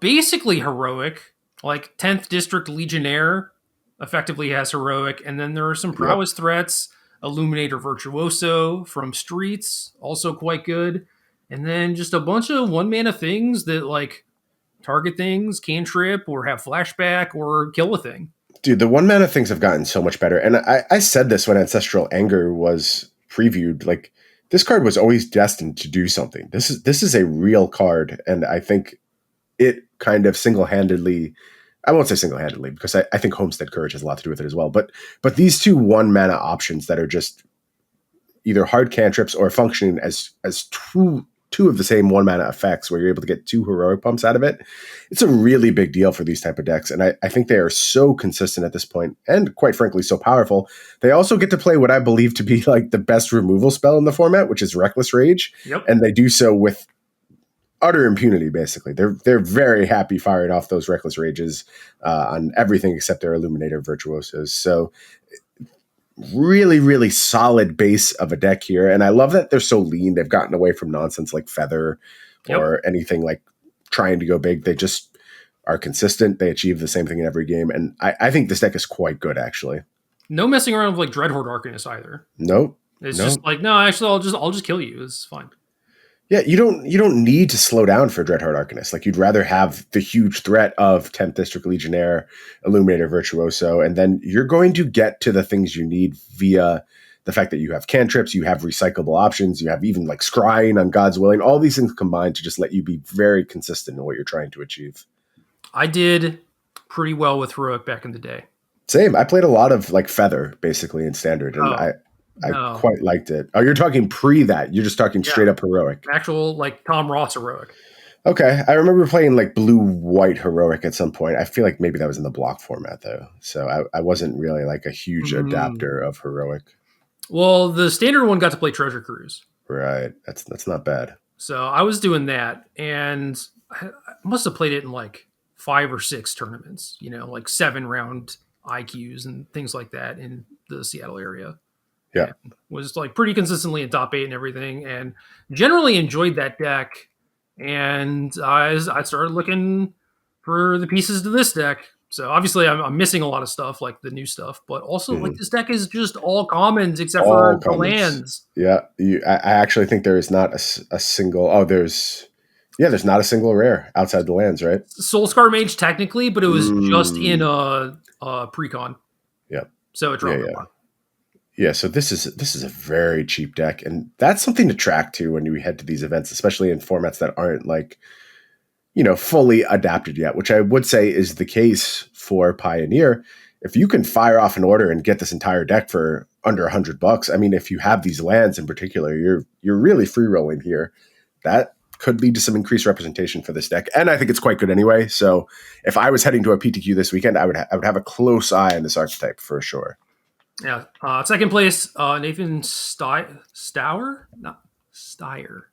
basically heroic, like 10th District Legionnaire effectively has heroic. And then there are some prowess threats. Illuminator Virtuoso from Streets, also quite good. And then just a bunch of one mana things that like target things, cantrip, or have flashback, or kill a thing. Dude, the one mana things have gotten so much better. And I said this when Ancestral Anger was previewed. Like, this card was always destined to do something. This is a real card, and I think it kind of single-handedly, I won't say single-handedly, because I think Homestead Courage has a lot to do with it as well. But these two one mana options that are just either hard cantrips or functioning as two of the same one mana effects where you're able to get two heroic pumps out of it. It's a really big deal for these type of decks. And I think they are so consistent at this point and quite frankly, so powerful. They also get to play what I believe to be like the best removal spell in the format, which is Reckless Rage. Yep. And they do so with utter impunity, basically. They're very happy firing off those Reckless Rages on everything except their Illuminator Virtuosos. So really, really solid base of a deck here. And I love that they're so lean. They've gotten away from nonsense like Feather or anything like trying to go big. They just are consistent. They achieve the same thing in every game. And I think this deck is quite good, actually. No messing around with like Dreadhorde Arcanist either. Nope. It's just like, no, actually I'll just kill you. It's fine. Yeah, you don't need to slow down for Dreadhorde Arcanist. Like, you'd rather have the huge threat of 10th District Legionnaire, Illuminator Virtuoso, and then you're going to get to the things you need via the fact that you have cantrips, you have recyclable options, you have even like scrying on God's Willing. All these things combine to just let you be very consistent in what you're trying to achieve. I did pretty well with Heroic back in the day. Same. I played a lot of like Feather basically in Standard, and I quite liked it. Oh, you're talking pre that. You're just talking straight up Heroic. Actual, like, Tom Ross Heroic. Okay. I remember playing, like, Blue-White Heroic at some point. I feel like maybe that was in the block format, though. So I wasn't really, like, a huge adapter of Heroic. Well, the Standard one got to play Treasure Cruise. Right. That's not bad. So I was doing that, and I must have played it in, like, 5 or 6 tournaments, you know, like 7-round IQs and things like that in the Seattle area. Yeah. Was like pretty consistently in top 8 and everything, and generally enjoyed that deck. And I started looking for the pieces to this deck. So obviously I'm missing a lot of stuff, like the new stuff, but also like this deck is just all commons except for the lands. Yeah. I actually think there is not a single, there's not a single rare outside the lands, right? Soulscar Mage technically, but it was just in a precon. Yeah. So it dropped a lot. Yeah, so this is a very cheap deck, and that's something to track too when you head to these events, especially in formats that aren't like, you know, fully adapted yet, which I would say is the case for Pioneer. If you can fire off an order and get this entire deck for under $100, I mean, if you have these lands in particular, you're really free rolling here. That could lead to some increased representation for this deck, and I think it's quite good anyway. So if I was heading to a PTQ this weekend, I would have a close eye on this archetype for sure. Yeah. Second place, Nathan Stour? Not Steyer.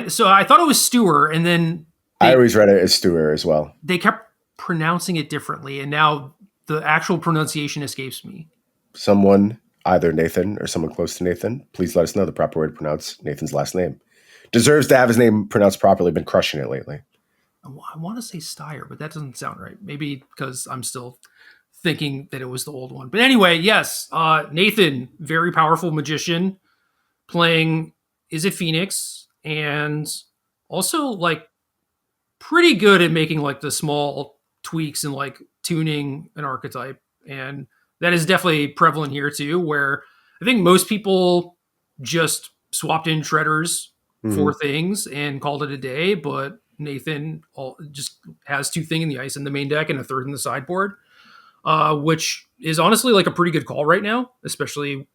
So I thought it was Stewer, and then I always read it as Stewer as well. They kept pronouncing it differently, and now the actual pronunciation escapes me. Someone, either Nathan or someone close to Nathan, please let us know the proper way to pronounce Nathan's last name. Deserves to have his name pronounced properly. Been crushing it lately. I want to say Steyer, but that doesn't sound right. Maybe because I'm still thinking that it was the old one. But anyway, yes, Nathan, very powerful magician, playing Izzet Phoenix, and also like pretty good at making like the small tweaks and like tuning an archetype. And that is definitely prevalent here too, where I think most people just swapped in shredders for things and called it a day, but Nathan just has 2 things in the ice in the main deck and a 3rd in the sideboard. Which is honestly like a pretty good call right now, especially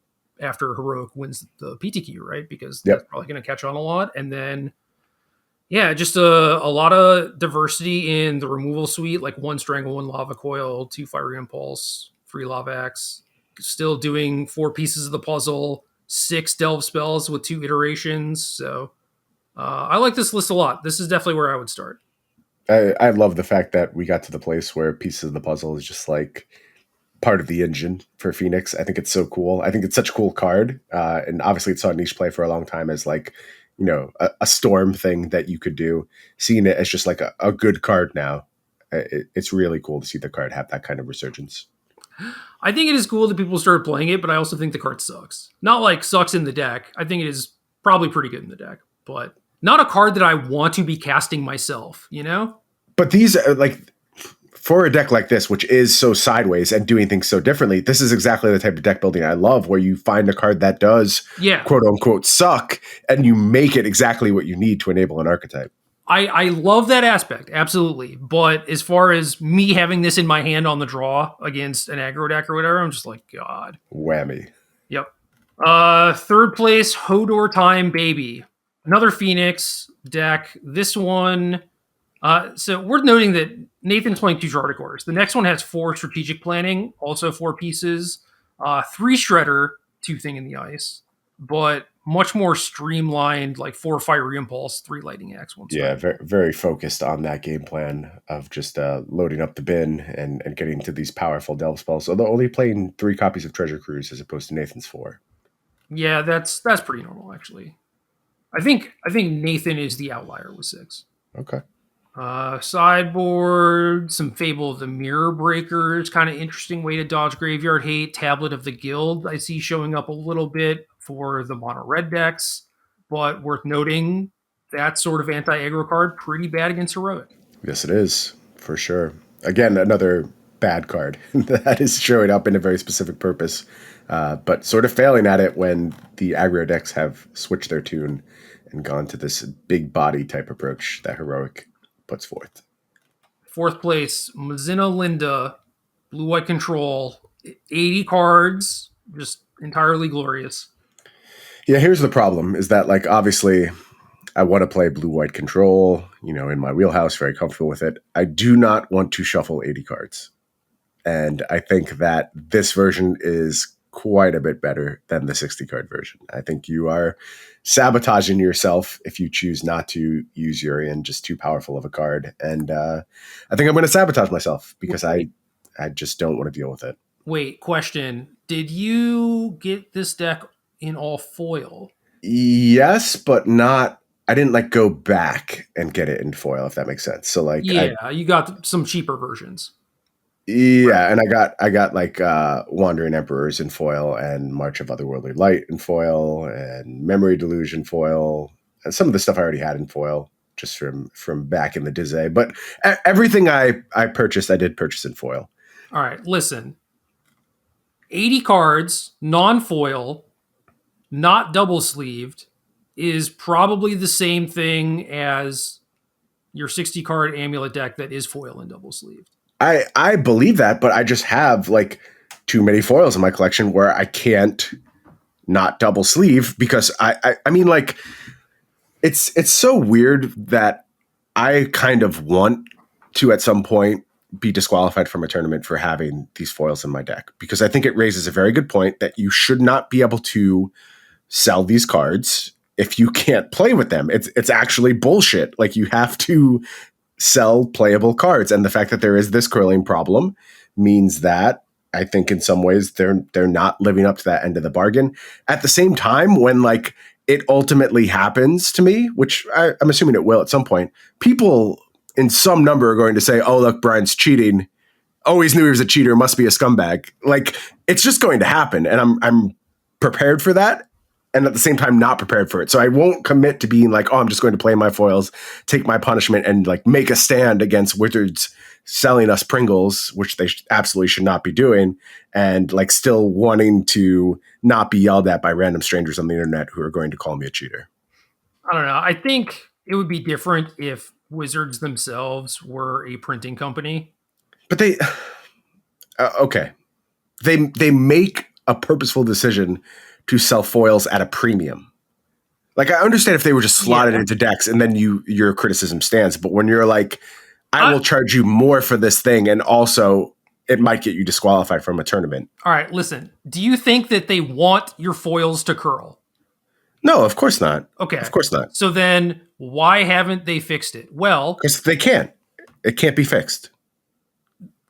after Heroic wins the PTQ, right? Because that's probably going to catch on a lot. And then, yeah, just a lot of diversity in the removal suite, like 1 Strangle, 1 Lava Coil, 2 Fiery Impulse, 3 Lava Axe, still doing 4 pieces of the puzzle, 6 Delve spells with 2 iterations. So I like this list a lot. This is definitely where I would start. I love the fact that we got to the place where pieces of the puzzle is just like part of the engine for Phoenix. I think it's so cool. I think it's such a cool card. And obviously it saw niche play for a long time as like, you know, a storm thing that you could do. Seeing it as just like a good card now. It's really cool to see the card have that kind of resurgence. I think it is cool that people started playing it, but I also think the card sucks. Not like sucks in the deck. I think it is probably pretty good in the deck, but not a card that I want to be casting myself, you know? But these are like for a deck like this, which is so sideways and doing things so differently, this is exactly the type of deck building I love, where you find a card that does Yeah. quote unquote suck and you make it exactly what you need to enable an archetype. I love that aspect, absolutely. But as far as me having this in my hand on the draw against an aggro deck or whatever, I'm just like, God. Whammy. Yep. Third place, Hodor Time Baby. Another Phoenix deck. This one, so worth noting that Nathan's playing 2 Jardicors. The next one has 4 strategic planning, also 4 pieces, 3 Shredder, 2 Thing in the Ice, but much more streamlined, like 4 Fiery Impulse, 3 Lightning Axe, 1 Yeah, Strike. very, very focused on that game plan of just loading up the bin and getting to these powerful delve spells. Although only playing 3 copies of Treasure Cruise as opposed to Nathan's 4. Yeah, that's pretty normal actually. I think Nathan is the outlier with 6. Okay. Sideboard, some Fable of the Mirror Breakers, kind of interesting way to dodge graveyard hate. Tablet of the Guild, I see showing up a little bit for the mono red decks, but worth noting that sort of anti aggro card pretty bad against heroic. Yes, it is, for sure. Again, another bad card that is showing up in a very specific purpose, but sort of failing at it when the aggro decks have switched their tune and gone to this big body type approach that heroic puts forth. Fourth place, Mazina Linda, blue white control, 80 cards, just entirely glorious. Yeah, here's the problem: is that like obviously I want to play blue white control, in my wheelhouse, very comfortable with it. I do not want to shuffle 80 cards. And I think that this version is quite a bit better than the 60 card version. I think you are sabotaging yourself if you choose not to use Urian, just too powerful of a card. And I think I'm going to sabotage myself because I just don't want to deal with it. Wait, question. Did you get this deck in all foil? Yes, but not. I didn't like go back and get it in foil, if that makes sense. So like, Yeah, you got some cheaper versions. yeah, and I got like Wandering Emperors in foil and March of Otherworldly Light in foil and Memory Delusion foil and some of the stuff I already had in foil just from back in the Dizay. But everything I purchased, I did purchase in foil. All right, listen. 80 cards, non-foil, not double sleeved, is probably the same thing as your 60 card amulet deck that is foil and double sleeved. I believe that, but I just have like too many foils in my collection where I can't not double sleeve because I mean like it's so weird that I kind of want to at some point be disqualified from a tournament for having these foils in my deck because I think it raises a very good point that you should not be able to sell these cards if you can't play with them. It's actually bullshit. Like you have to sell playable cards, and the fact that there is this curling problem means that I think in some ways they're not living up to that end of the bargain. At the same time, when like it ultimately happens to me, which I'm assuming it will at some point, people in some number are going to say, "Oh, look, Brian's cheating. Always knew he was a cheater. Must be a scumbag." Like it's just going to happen, and I'm prepared for that. And at the same time, not prepared for it. So I won't commit to being like, oh, I'm just going to play my foils, take my punishment, and like make a stand against wizards selling us Pringles, which they absolutely should not be doing, and like still wanting to not be yelled at by random strangers on the internet who are going to call me a cheater. I don't know. I think it would be different if Wizards themselves were a printing company. But they, okay, they make a purposeful decision to sell foils at a premium. Like I understand if they were just slotted into decks and then your criticism stands, but when you're like, I will charge you more for this thing, and also it might get you disqualified from a tournament. All right, listen. Do you think that they want your foils to curl? No, of course not. Okay. Of course not. So then why haven't they fixed it? Well, because they can't. It can't be fixed.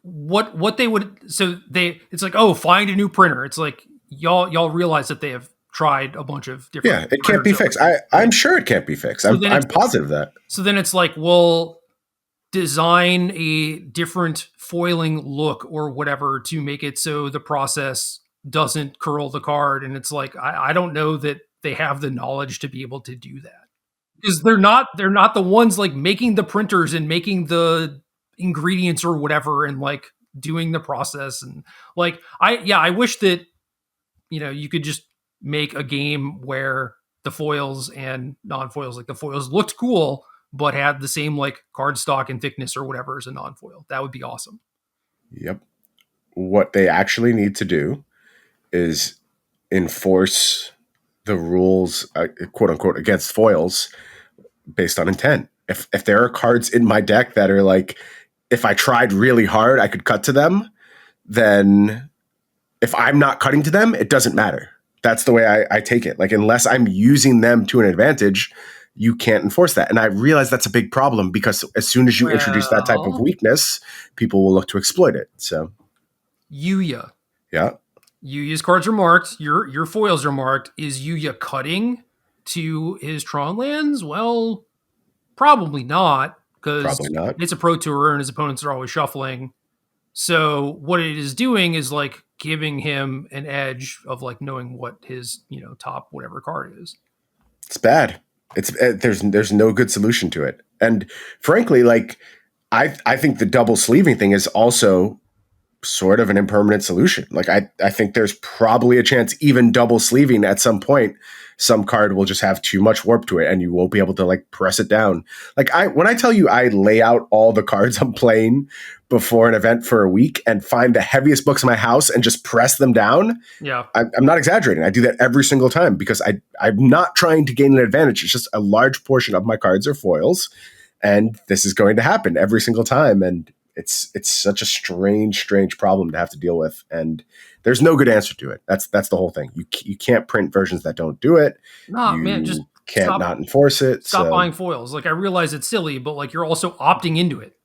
What they would it's like, oh, find a new printer. It's like y'all realize that they have tried a bunch of different. Yeah, it can't be fixed. I'm sure it can't be fixed. I'm positive of that. So then it's like, well, design a different foiling look or whatever to make it so the process doesn't curl the card. And it's like, I don't know that they have the knowledge to be able to do that because they're not the ones like making the printers and making the ingredients or whatever and like doing the process. And like, I wish that, you could just make a game where the foils and non-foils, like the foils looked cool, but had the same like card stock and thickness or whatever as a non-foil. That would be awesome. Yep. What they actually need to do is enforce the rules, quote unquote, against foils based on intent. If there are cards in my deck that are like, if I tried really hard, I could cut to them, then if I'm not cutting to them, it doesn't matter. That's the way I take it. Like, unless I'm using them to an advantage, you can't enforce that. And I realize that's a big problem because as soon as you introduce that type of weakness, people will look to exploit it. So, Yuya. yeah. Yuya's cards are marked. Your foils are marked. Is Yuya cutting to his Tron lands? Well, probably not, because Probably not. it's a pro tour and his opponents are always shuffling. So what it is doing is like giving him an edge of like knowing what his top whatever card is. It's bad. There's no good solution to it. And frankly, like I think the double sleeving thing is also sort of an impermanent solution. Like I think there's probably a chance even double sleeving at some point, some card will just have too much warp to it and you won't be able to like press it down. Like when I tell you I lay out all the cards I'm playing before an event for a week and find the heaviest books in my house and just press them down. Yeah. I'm not exaggerating. I do that every single time because I'm not trying to gain an advantage. It's just a large portion of my cards are foils. And this is going to happen every single time. And it's such a strange problem to have to deal with, and there's no good answer to it. That's the whole thing. You can't print versions that don't do it. No, you man, just can't not enforce it. Stop buying foils. Like I realize it's silly, but like you're also opting into it.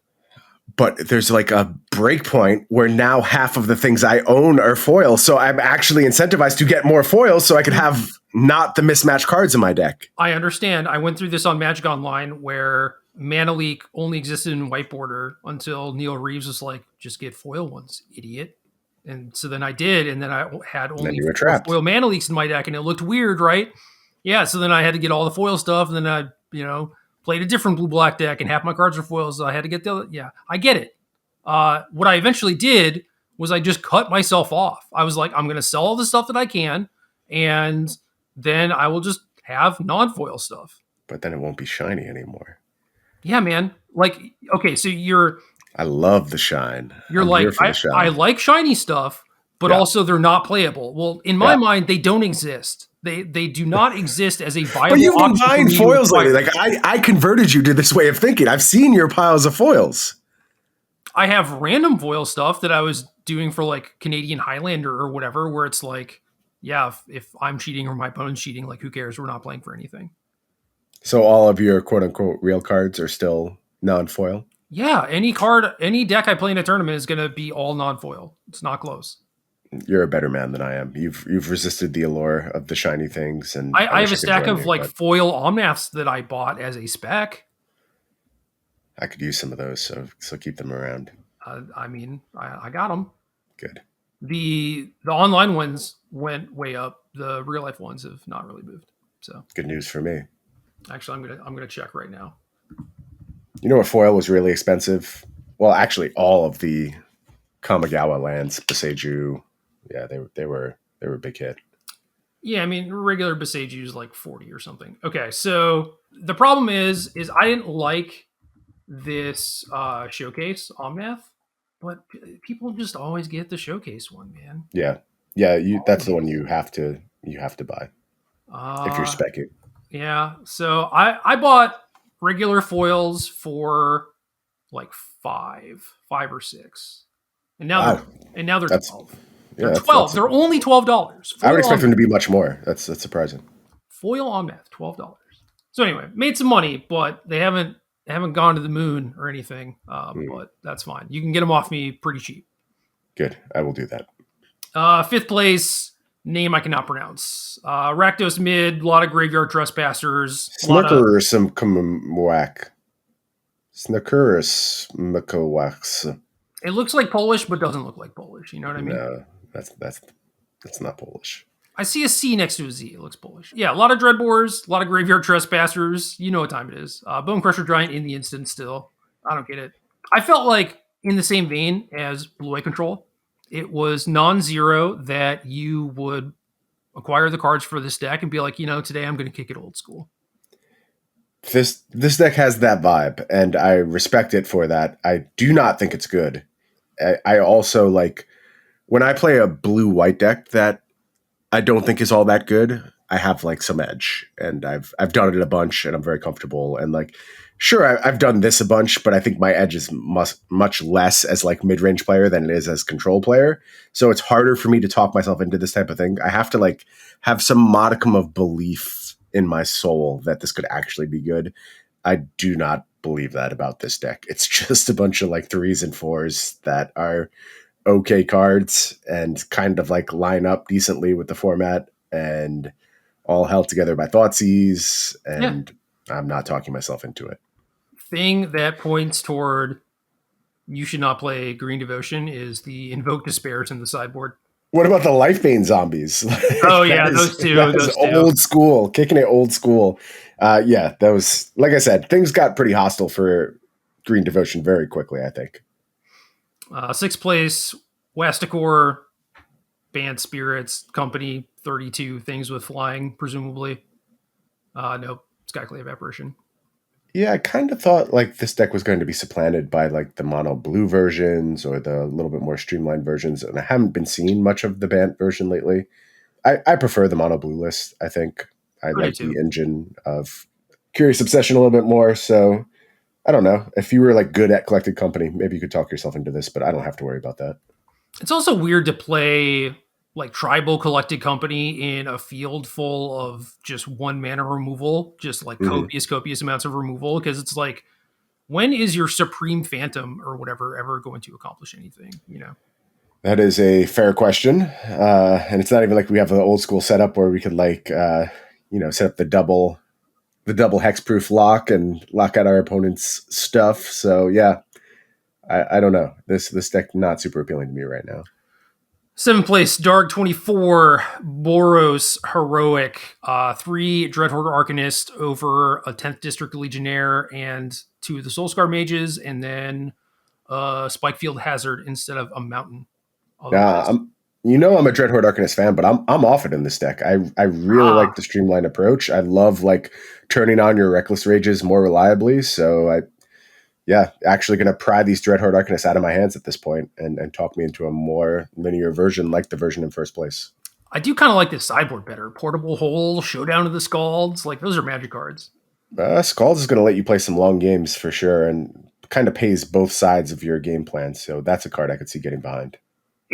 But there's like a break point where now half of the things I own are foils, so I'm actually incentivized to get more foils so I could have not the mismatched cards in my deck. I understand. I went through this on Magic Online where Mana Leak only existed in white border until Neil Reeves was like, just get foil ones, idiot. And so then I did, and then I had only foil Mana Leaks in my deck, and it looked weird, right? Yeah, so then I had to get all the foil stuff, and then I, played a different blue-black deck, and half my cards are foils, so I had to get the other. Yeah, I get it. What I eventually did was I just cut myself off. I was like, I'm going to sell all the stuff that I can, and then I will just have non-foil stuff. But then it won't be shiny anymore. Yeah, man. Like, okay, so I love the shine. You're like, I like shiny stuff, but also they're not playable. Well, in my mind, they don't exist. They do not exist as a viable option. But you've been buying foils lately. Like I converted you to this way of thinking. I've seen your piles of foils. I have random foil stuff that I was doing for like Canadian Highlander or whatever, where it's like, yeah, if I'm cheating or my opponent's cheating, like who cares? We're not playing for anything. So all of your quote unquote real cards are still non-foil? Yeah, any deck I play in a tournament is going to be all non-foil. It's not close. You're a better man than I am. You've resisted the allure of the shiny things, and I have a stack of like foil Omnaths that I bought as a spec. I could use some of those, so keep them around. I mean, I got them. Good. The online ones went way up. The real life ones have not really moved. So good news for me. Actually, I'm gonna check right now. You know what foil was really expensive? Well, actually, all of the Kamigawa lands, Boseiju, yeah, they were a big hit. Yeah, I mean, regular Boseiju is like 40 or something. Okay, so the problem is I didn't like this showcase Omnath, but people just always get the showcase one, man. Yeah, that's the one you have to buy if you're specking. Yeah, so I bought regular foils for like five or six, and now they're 12. They're 12. They're only $12. I would expect them to be much more. That's surprising. Foil Omnath, $12. So anyway, made some money, but they haven't gone to the moon or anything. But that's fine. You can get them off me pretty cheap. Good, I will do that. Fifth place. Name I cannot pronounce. Rakdos mid, a lot of graveyard trespassers. Snookerus Mkawak. Snookerus Mkawaks. It looks like Polish, but doesn't look like Polish. You know what I mean? No, that's not Polish. I see a C next to a Z. It looks Polish. Yeah, a lot of Dreadbores, a lot of graveyard trespassers. You know what time it is. Bone Crusher Giant in the instant still. I don't get it. I felt like in the same vein as Blue Eye Control, it was non-zero that you would acquire the cards for this deck and be like, today I'm going to kick it old school. This deck has that vibe, and I respect it for that. I do not think it's good. I also like when I play a blue white deck that I don't think is all that good. I have like some edge, and I've done it a bunch, and I'm very comfortable. And like, sure, I've done this a bunch, but I think my edge is much less as like mid range player than it is as control player. So it's harder for me to talk myself into this type of thing. I have to like have some modicum of belief in my soul that this could actually be good. I do not believe that about this deck. It's just a bunch of like threes and fours that are okay cards and kind of like line up decently with the format and all held together by Thoughtseize. Yeah. And I'm not talking myself into it. Thing that points toward you should not play Green Devotion is the Invoke Despairs in the sideboard. What about the Lifebane zombies? Oh, Like, yeah, those two. that is Those two. old school, kicking it old school. Yeah, that was, like I said, things got pretty hostile for Green Devotion very quickly, I think. Sixth place, Wasticor, Band Spirits, Company, 32 things with flying, presumably. No, Skyclave Apparition. Yeah, I kind of thought like this deck was going to be supplanted by like the mono blue versions or the little bit more streamlined versions, and I haven't been seeing much of the Bant version lately. I prefer the mono blue list. I think I I do like the too. engine of Curious Obsession a little bit more. So I don't know. If you were like good at Collected Company, maybe you could talk yourself into this, but I don't have to worry about that. It's also weird to play like Tribal Collected Company in a field full of just one mana removal, just like Hmm. copious amounts of removal, because it's like, when is your Supreme Phantom or whatever ever going to accomplish anything? That is a fair question, and it's not even like we have an old school setup where we could like set up the double hexproof lock and lock out our opponent's stuff. So yeah, I don't know. This deck not super appealing to me right now. Seventh place, Dark 24, Boros Heroic, 3 Dreadhorde Arcanist over a 10th District Legionnaire and 2 of the Soulscar Mages, and then Spikefield Hazard instead of a Mountain. Otherwise, I'm I'm a Dreadhorde Arcanist fan, but I'm off it in this deck. I really ah, like the streamlined approach. I love like turning on your Reckless Rages more reliably. So actually going to pry these Dreadhorde Arcanists out of my hands at this point and talk me into a more linear version like the version in first place. I do kind of like this sideboard better. Portable Hole, Showdown of the Scalds, like those are magic cards. Scalds is going to let you play some long games for sure and kind of pays both sides of your game plan. So that's a card I could see getting behind.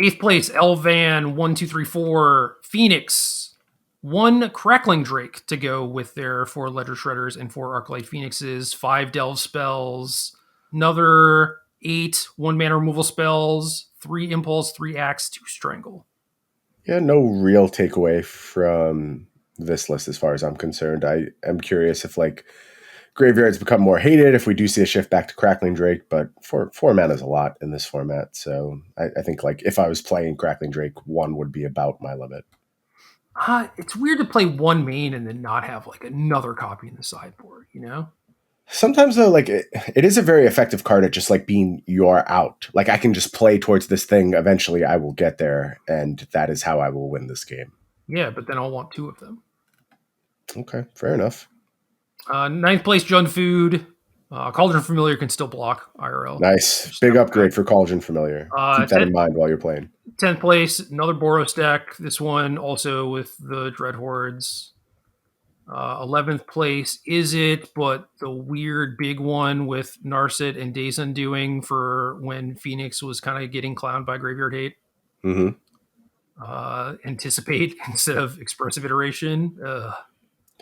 Eighth place, Elvan, 1, 2, 3, 4, Phoenix. 1 Crackling Drake to go with their 4 Ledger Shredders and 4 Arclight Phoenixes, 5 Delve spells, another 8 1 mana removal spells, 3 Impulse, 3 Axe, 2 Strangle. Yeah, no real takeaway from this list as far as I'm concerned. I am curious if like graveyards become more hated if we do see a shift back to Crackling Drake, but four mana is a lot in this format. So I think like if I was playing Crackling Drake, 1 would be about my limit. It's weird to play 1 main and then not have like another copy in the sideboard. Sometimes though, like it is a very effective card at just like being your out. Like I can just play towards this thing. Eventually, I will get there, and that is how I will win this game. Yeah, but then I'll want 2 of them. Okay, fair enough. Ninth place, Jund Food. Cauldron Familiar can still block IRL. Nice, big upgrade for Cauldron Familiar. Keep that in mind while you're playing. 10th place, another Boros deck. This one also with the Dread Hordes. 11th place, Is It, but the weird big one with Narset and Days Undoing for when Phoenix was kind of getting clowned by Graveyard Hate. Mm-hmm. Anticipate instead of Expressive Iteration.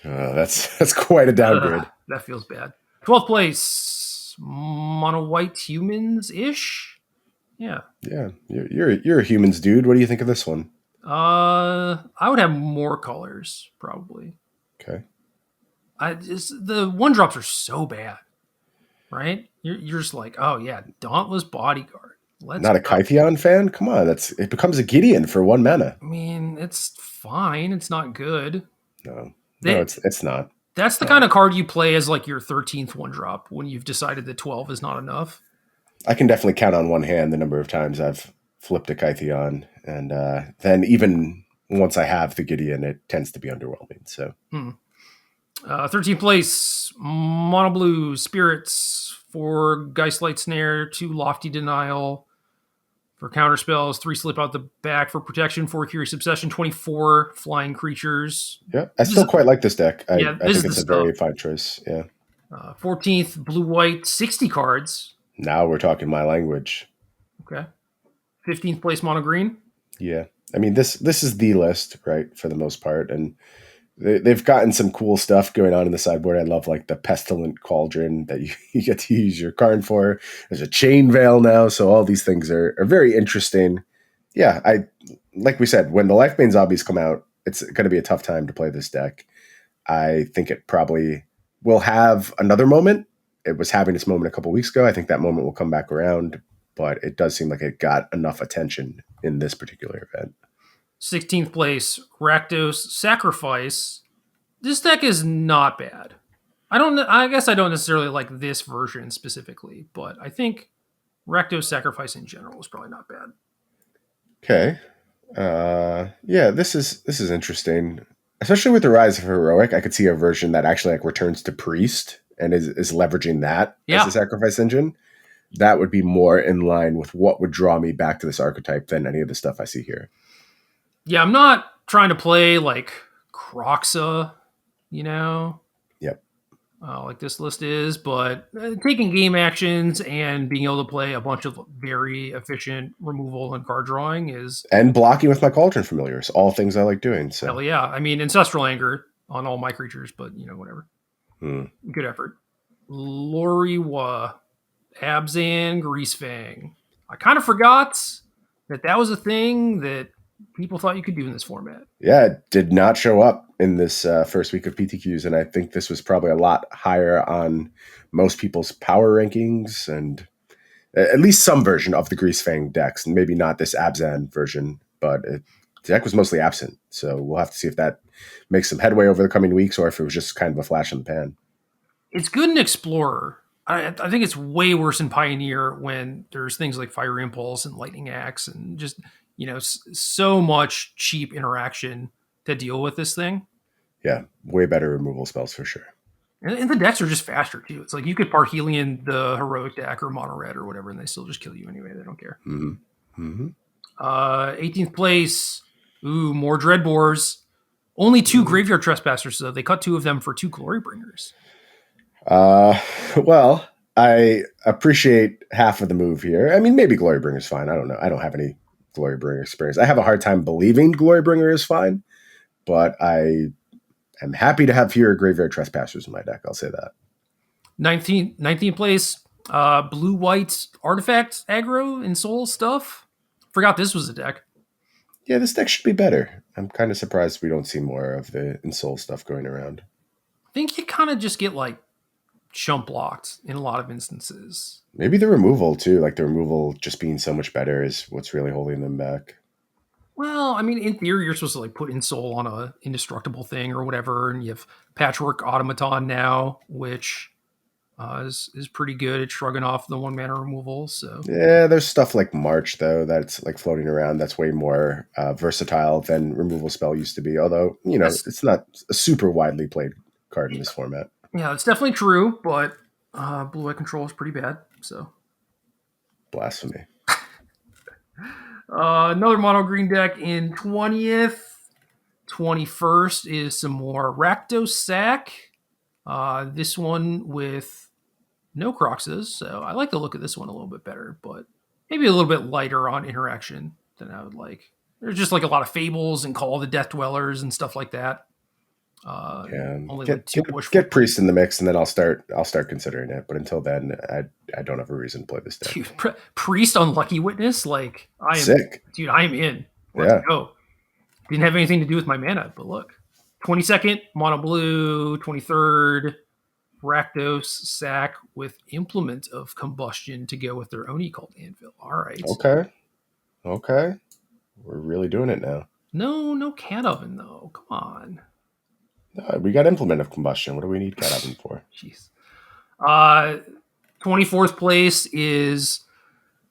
That's quite a downgrade. That feels bad. 12th place, Mono White Humans ish. Yeah. Yeah, you're a humans dude. What do you think of this one? I would have more colors probably. Okay. The 1-drops are so bad, right? You're just like, oh yeah, Dauntless Bodyguard. Not a Kytheon fan? Come on, it becomes a Gideon for 1 mana. I mean, it's fine. It's not good. No, They, it's not. that's the kind of card you play as like your 13th 1-drop when you've decided that 12 is not enough. I can definitely count on one hand the number of times I've flipped a Kytheon, and then even once I have the Gideon, it tends to be underwhelming. So 13th place, Mono Blue Spirits for Geistlight Snare, 2 Lofty Denial. For counter spells, 3 Slip Out the Back for protection, 4 Curious Obsession, 24 Flying Creatures. yeah, I still quite like this deck. Yeah, I this think is the it's a stuff. very fine choice. Yeah. 14th, Blue White, 60 cards. Now we're talking my language. Okay. 15th place, Mono Green. Yeah. I mean, this is the list, right, for the most part. And they've gotten some cool stuff going on in the sideboard. I love like the Pestilent Cauldron that you get to use your Karn for. There's a Chain Veil now. So all these things are very interesting. Yeah, like we said, when the Lifebane Zombies come out, it's going to be a tough time to play this deck. I think it probably will have another moment. It was having its moment a couple weeks ago. I think that moment will come back around, but it does seem like it got enough attention in this particular event. 16th place, Rakdos Sacrifice. This deck is not bad. I guess I don't necessarily like this version specifically, but I think Rakdos Sacrifice in general is probably not bad. Okay. Yeah, this is interesting. Especially with the rise of heroic, I could see a version that actually like returns to priest and is leveraging that as a sacrifice engine. That would be more in line with what would draw me back to this archetype than any of the stuff I see here. Yeah, I'm not trying to play like Croxa, you know? Yep. Like this list is, but taking game actions and being able to play a bunch of very efficient removal and card drawing is... And blocking with my Cauldron Familiars, all things I like doing. So. Hell yeah. I mean, Ancestral Anger on all my creatures, but, whatever. Good effort. Loriwa, Abzan, Greasefang. I kind of forgot that was a thing that people thought you could do in this format. Yeah, it did not show up in this first week of PTQs, and I think this was probably a lot higher on most people's power rankings, and at least some version of the Greasefang decks, and maybe not this Abzan version, but the deck was mostly absent. So we'll have to see if that makes some headway over the coming weeks, or if it was just kind of a flash in the pan. It's good in Explorer. I think it's way worse in Pioneer when there's things like Fire Impulse and Lightning Axe and just, so much cheap interaction to deal with this thing. Yeah, way better removal spells for sure. And the decks are just faster too. It's like you could Parhelion the heroic deck or mono red or whatever, and they still just kill you anyway. They don't care. 18th place. Ooh, more Dreadbores. Only 2 Graveyard Trespassers, though. They cut 2 of them for 2 Glorybringers. Well, I appreciate half of the move here. I mean, maybe Glorybringer's fine. I don't know. I don't have any Glorybringer experience. I have a hard time believing Glorybringer is fine, but I am happy to have fewer Graveyard Trespassers in my deck. I'll say that. 19th place, blue-white artifact aggro and soul stuff. Forgot this was a deck. Yeah, this deck should be better. I'm kind of surprised we don't see more of the Ensoul stuff going around. I think you kind of just get like chump blocked in a lot of instances. Maybe the removal too, like the removal just being so much better is what's really holding them back. Well, I mean, in theory, you're supposed to like put Ensoul on a indestructible thing or whatever, and you have Patchwork Automaton now, which is pretty good at shrugging off the 1 mana removal. So yeah, there's stuff like March though that's like floating around. That's way more versatile than removal spell used to be. Although it's not a super widely played card in this format. Yeah, it's definitely true, but blue-white control is pretty bad. So blasphemy. Another mono green deck in 20th. 21st is some more Rakdos Sack. This one with no Croxes, so I like the look of this one a little bit better, but maybe a little bit lighter on interaction than I would like. There's just like a lot of Fables and Call of the Death Dwellers and stuff like that. Only get Priest in the mix, and then I'll start considering it. But until then, I don't have a reason to play this deck. Dude, Priest Unlucky Witness, like I am sick, dude. I am in. Let's go. Didn't have anything to do with my mana, but look, 22nd mono blue, 23rd Rakdos Sack with Implement of Combustion to go with their Oni called Anvil. All right. Okay. We're really doing it now. No Cat Oven though. Come on. We got Implement of Combustion. What do we need Cat Oven for? Jeez. 24th place is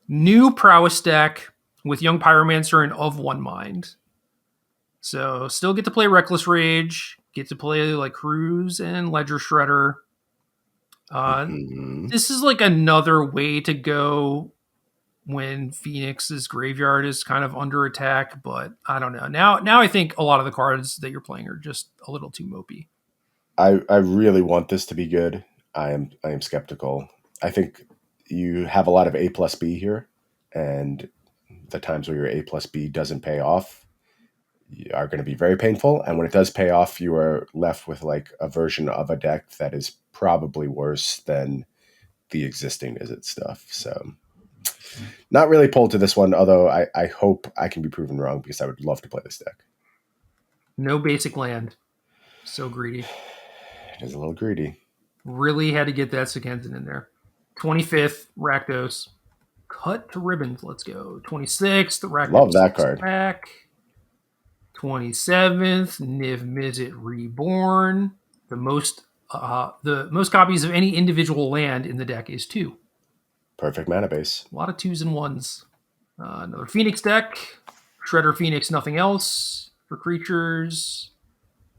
New prowess deck with Young Pyromancer and Of One Mind. So still get to play Reckless Rage, get to play like Cruise and Ledger Shredder. Mhm. This is like another way to go when Phoenix's graveyard is kind of under attack, but I don't know. Now I think a lot of the cards that you're playing are just a little too mopey. I really want this to be good. I am skeptical. I think you have a lot of A plus B here, and the times where your A plus B doesn't pay off are going to be very painful. And when it does pay off, you are left with like a version of a deck that is probably worse than the existing Izzet stuff. So not really pulled to this one, although I hope I can be proven wrong because I would love to play this deck. No basic land. So greedy. It is a little greedy. Really had to get that Sekenzen in there. 25th, Rakdos. Cut to ribbons. Let's go. 26th, Rakdos Love that card. back. 27th, Niv Mizzet Reborn. The most copies of any individual land in the deck is 2. Perfect mana base. A lot of 2s and 1s. Another Phoenix deck. Shredder Phoenix, nothing else for creatures.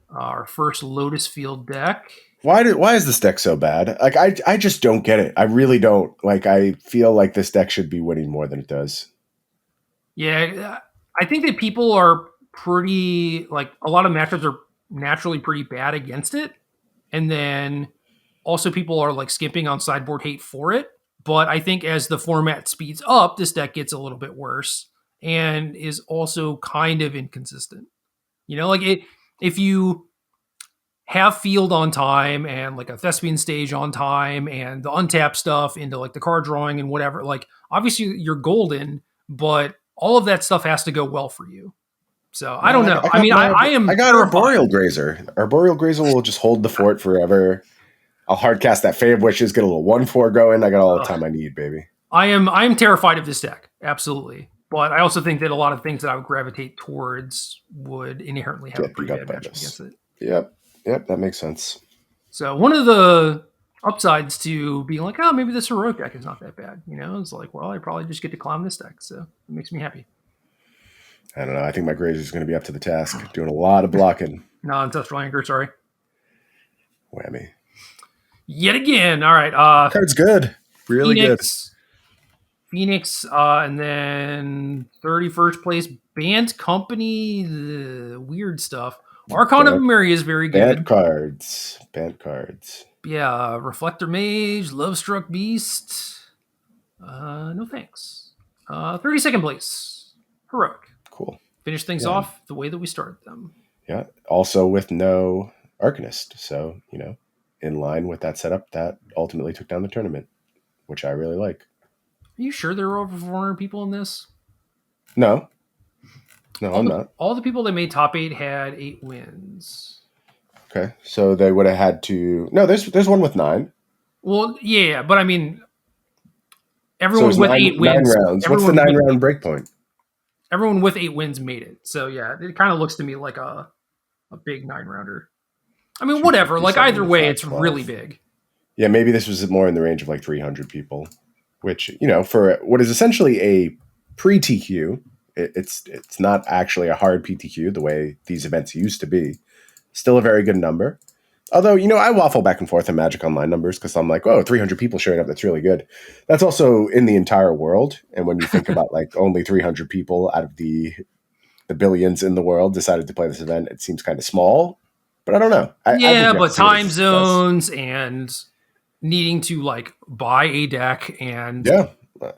Our first Lotus Field deck. Why is this deck so bad? Like I just don't get it. I really don't. Like I feel like this deck should be winning more than it does. Yeah, I think that people are pretty like a lot of matchups are naturally pretty bad against it, and then also people are like skimping on sideboard hate for it. But I think as the format speeds up, this deck gets a little bit worse and is also kind of inconsistent. You know, like if you have field on time and like a thespian stage on time and the untap stuff into like the card drawing and whatever, like obviously you're golden, but all of that stuff has to go well for you. So I don't know. I am. I got Arboreal Grazer. Arboreal Grazer will just hold the fort forever. I'll hard cast that Fey of Wishes, get a little 1/4 going. I got all the time I need, baby. I am terrified of this deck, absolutely. But I also think that a lot of things that I would gravitate towards would inherently have a pretty bad matchup against it. Yep, that makes sense. So one of the upsides to being like, oh, maybe this heroic deck is not that bad. You know, it's like, well, I probably just get to clown this deck, so it makes me happy. I don't know. I think my Grazer is going to be up to the task, doing a lot of blocking. Non-ancestral anchor, sorry. Whammy. Yet again. All right. Card's good. Really Phoenix, good. Phoenix, and then 31st place, Band Company, the weird stuff. Archon of Memory is very good. Band cards. Yeah, Reflector Mage, Lovestruck Beast. No thanks. 32nd place, Heroic. Cool. Finish things off the way that we started them. Yeah. Also with no Arcanist. So, you know, in line with that setup, that ultimately took down the tournament, which I really like. Are you sure there were over 400 people in this? No, I'm not. All the people that made top 8 had 8 wins. Okay, so they would have had to. No, there's one with 9. Well, yeah, but I mean, everyone with 8 wins. 9 rounds. What's the 9-round breakpoint? Everyone with 8 wins made it. So yeah, it kind of looks to me like a big 9-rounder. I mean, whatever. Like either way, it's 12. Really big. Yeah, maybe this was more in the range of like 300 people, which, you know, for what is essentially a pre-TQ, it's not actually a hard PTQ the way these events used to be. Still a very good number. Although, you know, I waffle back and forth on Magic Online numbers because I'm like, oh, 300 people showing up, that's really good. That's also in the entire world. And when you think about like only 300 people out of the billions in the world decided to play this event, it seems kind of small. But I don't know. But time zones and needing to like buy a deck and... Yeah.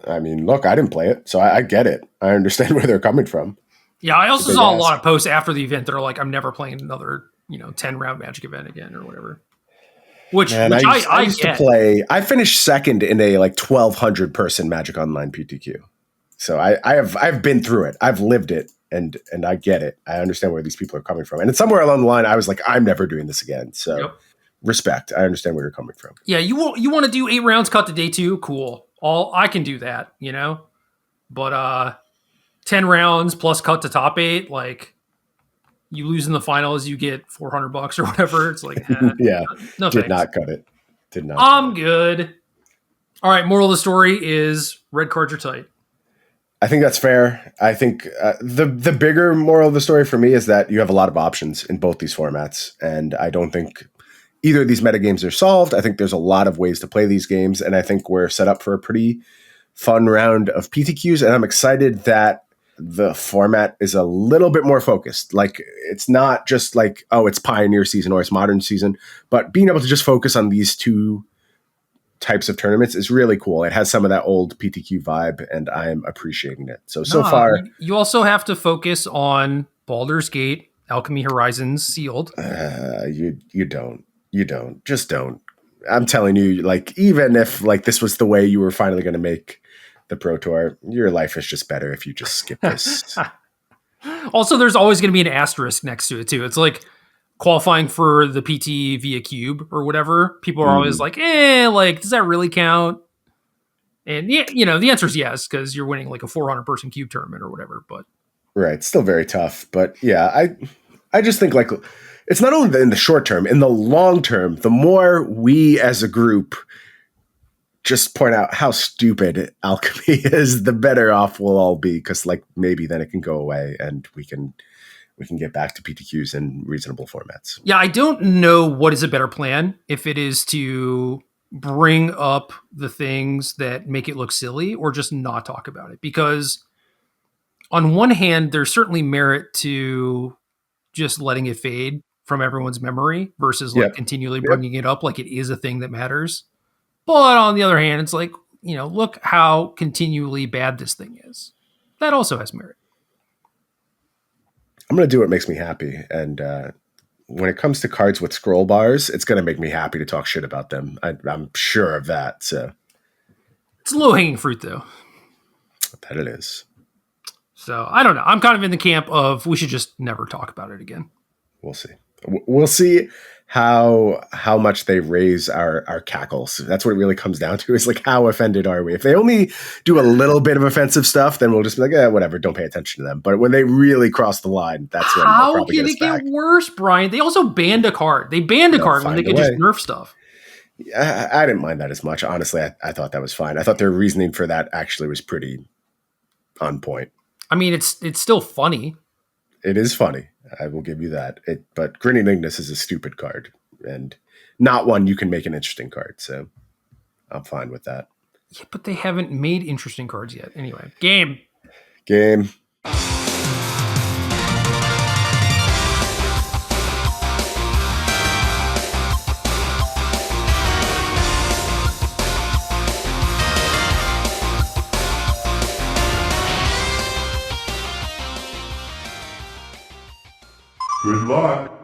I mean, look, I didn't play it, so I get it. I understand where they're coming from. Yeah, I also saw a lot of posts after the event that are like, I'm never playing another, 10-round Magic event again or whatever. I used to play. I finished second in a like 1,200 person Magic Online PTQ. So I've been through it. I've lived it, and I get it. I understand where these people are coming from. And somewhere along the line, I was like, I'm never doing this again. So respect. I understand where you're coming from. Yeah, you want to do 8 rounds cut to day 2? Cool. I can do that, But 10 rounds plus cut to top 8, like you lose in the finals, you get $400 or whatever. It's like, yeah, no, did not cut it. I'm good. All right. Moral of the story is red cards are tight. I think that's fair. I think the bigger moral of the story for me is that you have a lot of options in both these formats, and I don't think either of these metagames are solved. I think there's a lot of ways to play these games, and I think we're set up for a pretty fun round of PTQs, and I'm excited that the format is a little bit more focused. Like, it's not just like, oh, it's Pioneer season or it's Modern season, but being able to just focus on these two types of tournaments is really cool. It has some of that old PTQ vibe, and I'm appreciating it. So Nah, far, you also have to focus on Baldur's Gate, Alchemy Horizons Sealed. you don't just don't. I'm telling you, like, even if like this was the way you were finally going to make the Pro Tour, your life is just better if you just skip this. Also, there's always going to be an asterisk next to it too. It's like qualifying for the PT via cube or whatever. People are always like, like, does that really count? And yeah, the answer is yes, because you're winning like a 400 person cube tournament or whatever. But Right, still very tough, but yeah, I just think like it's not only in the short term, in the long term, the more we as a group just point out how stupid alchemy is, the better off we'll all be, because like maybe then it can go away and we can get back to PTQs in reasonable formats. yeah, I don't know what is a better plan, if it is to bring up the things that make it look silly or just not talk about it. Because on one hand, there's certainly merit to just letting it fade from everyone's memory versus like Yep. continually Yep. bringing it up like it is a thing that matters. But on the other hand, it's like, look how continually bad this thing is. That also has merit. I'm going to do what makes me happy. And when it comes to cards with scroll bars, it's going to make me happy to talk shit about them. I'm sure of that. So It's low hanging fruit, though. that it is. So I don't know. I'm kind of in the camp of we should just never talk about it again. We'll see. We'll see how much they raise our cackles. That's what it really comes down to, is like, how offended are we? If they only do a little bit of offensive stuff, then we'll just be like, whatever, don't pay attention to them. But when they really cross the line, that's when they'll How probably can get us it get back. worse, Brian? They also banned a card. They banned a They'll card when they find a could just way. nerf stuff. I didn't mind that as much. Honestly, I thought that was fine. I thought their reasoning for that actually was pretty on point. I mean, it's still funny. It is funny. I will give you that. But Grinning Ignis is a stupid card, and not one you can make an interesting card. So I'm fine with that. Yeah, but they haven't made interesting cards yet. Anyway, game. Game. Good luck.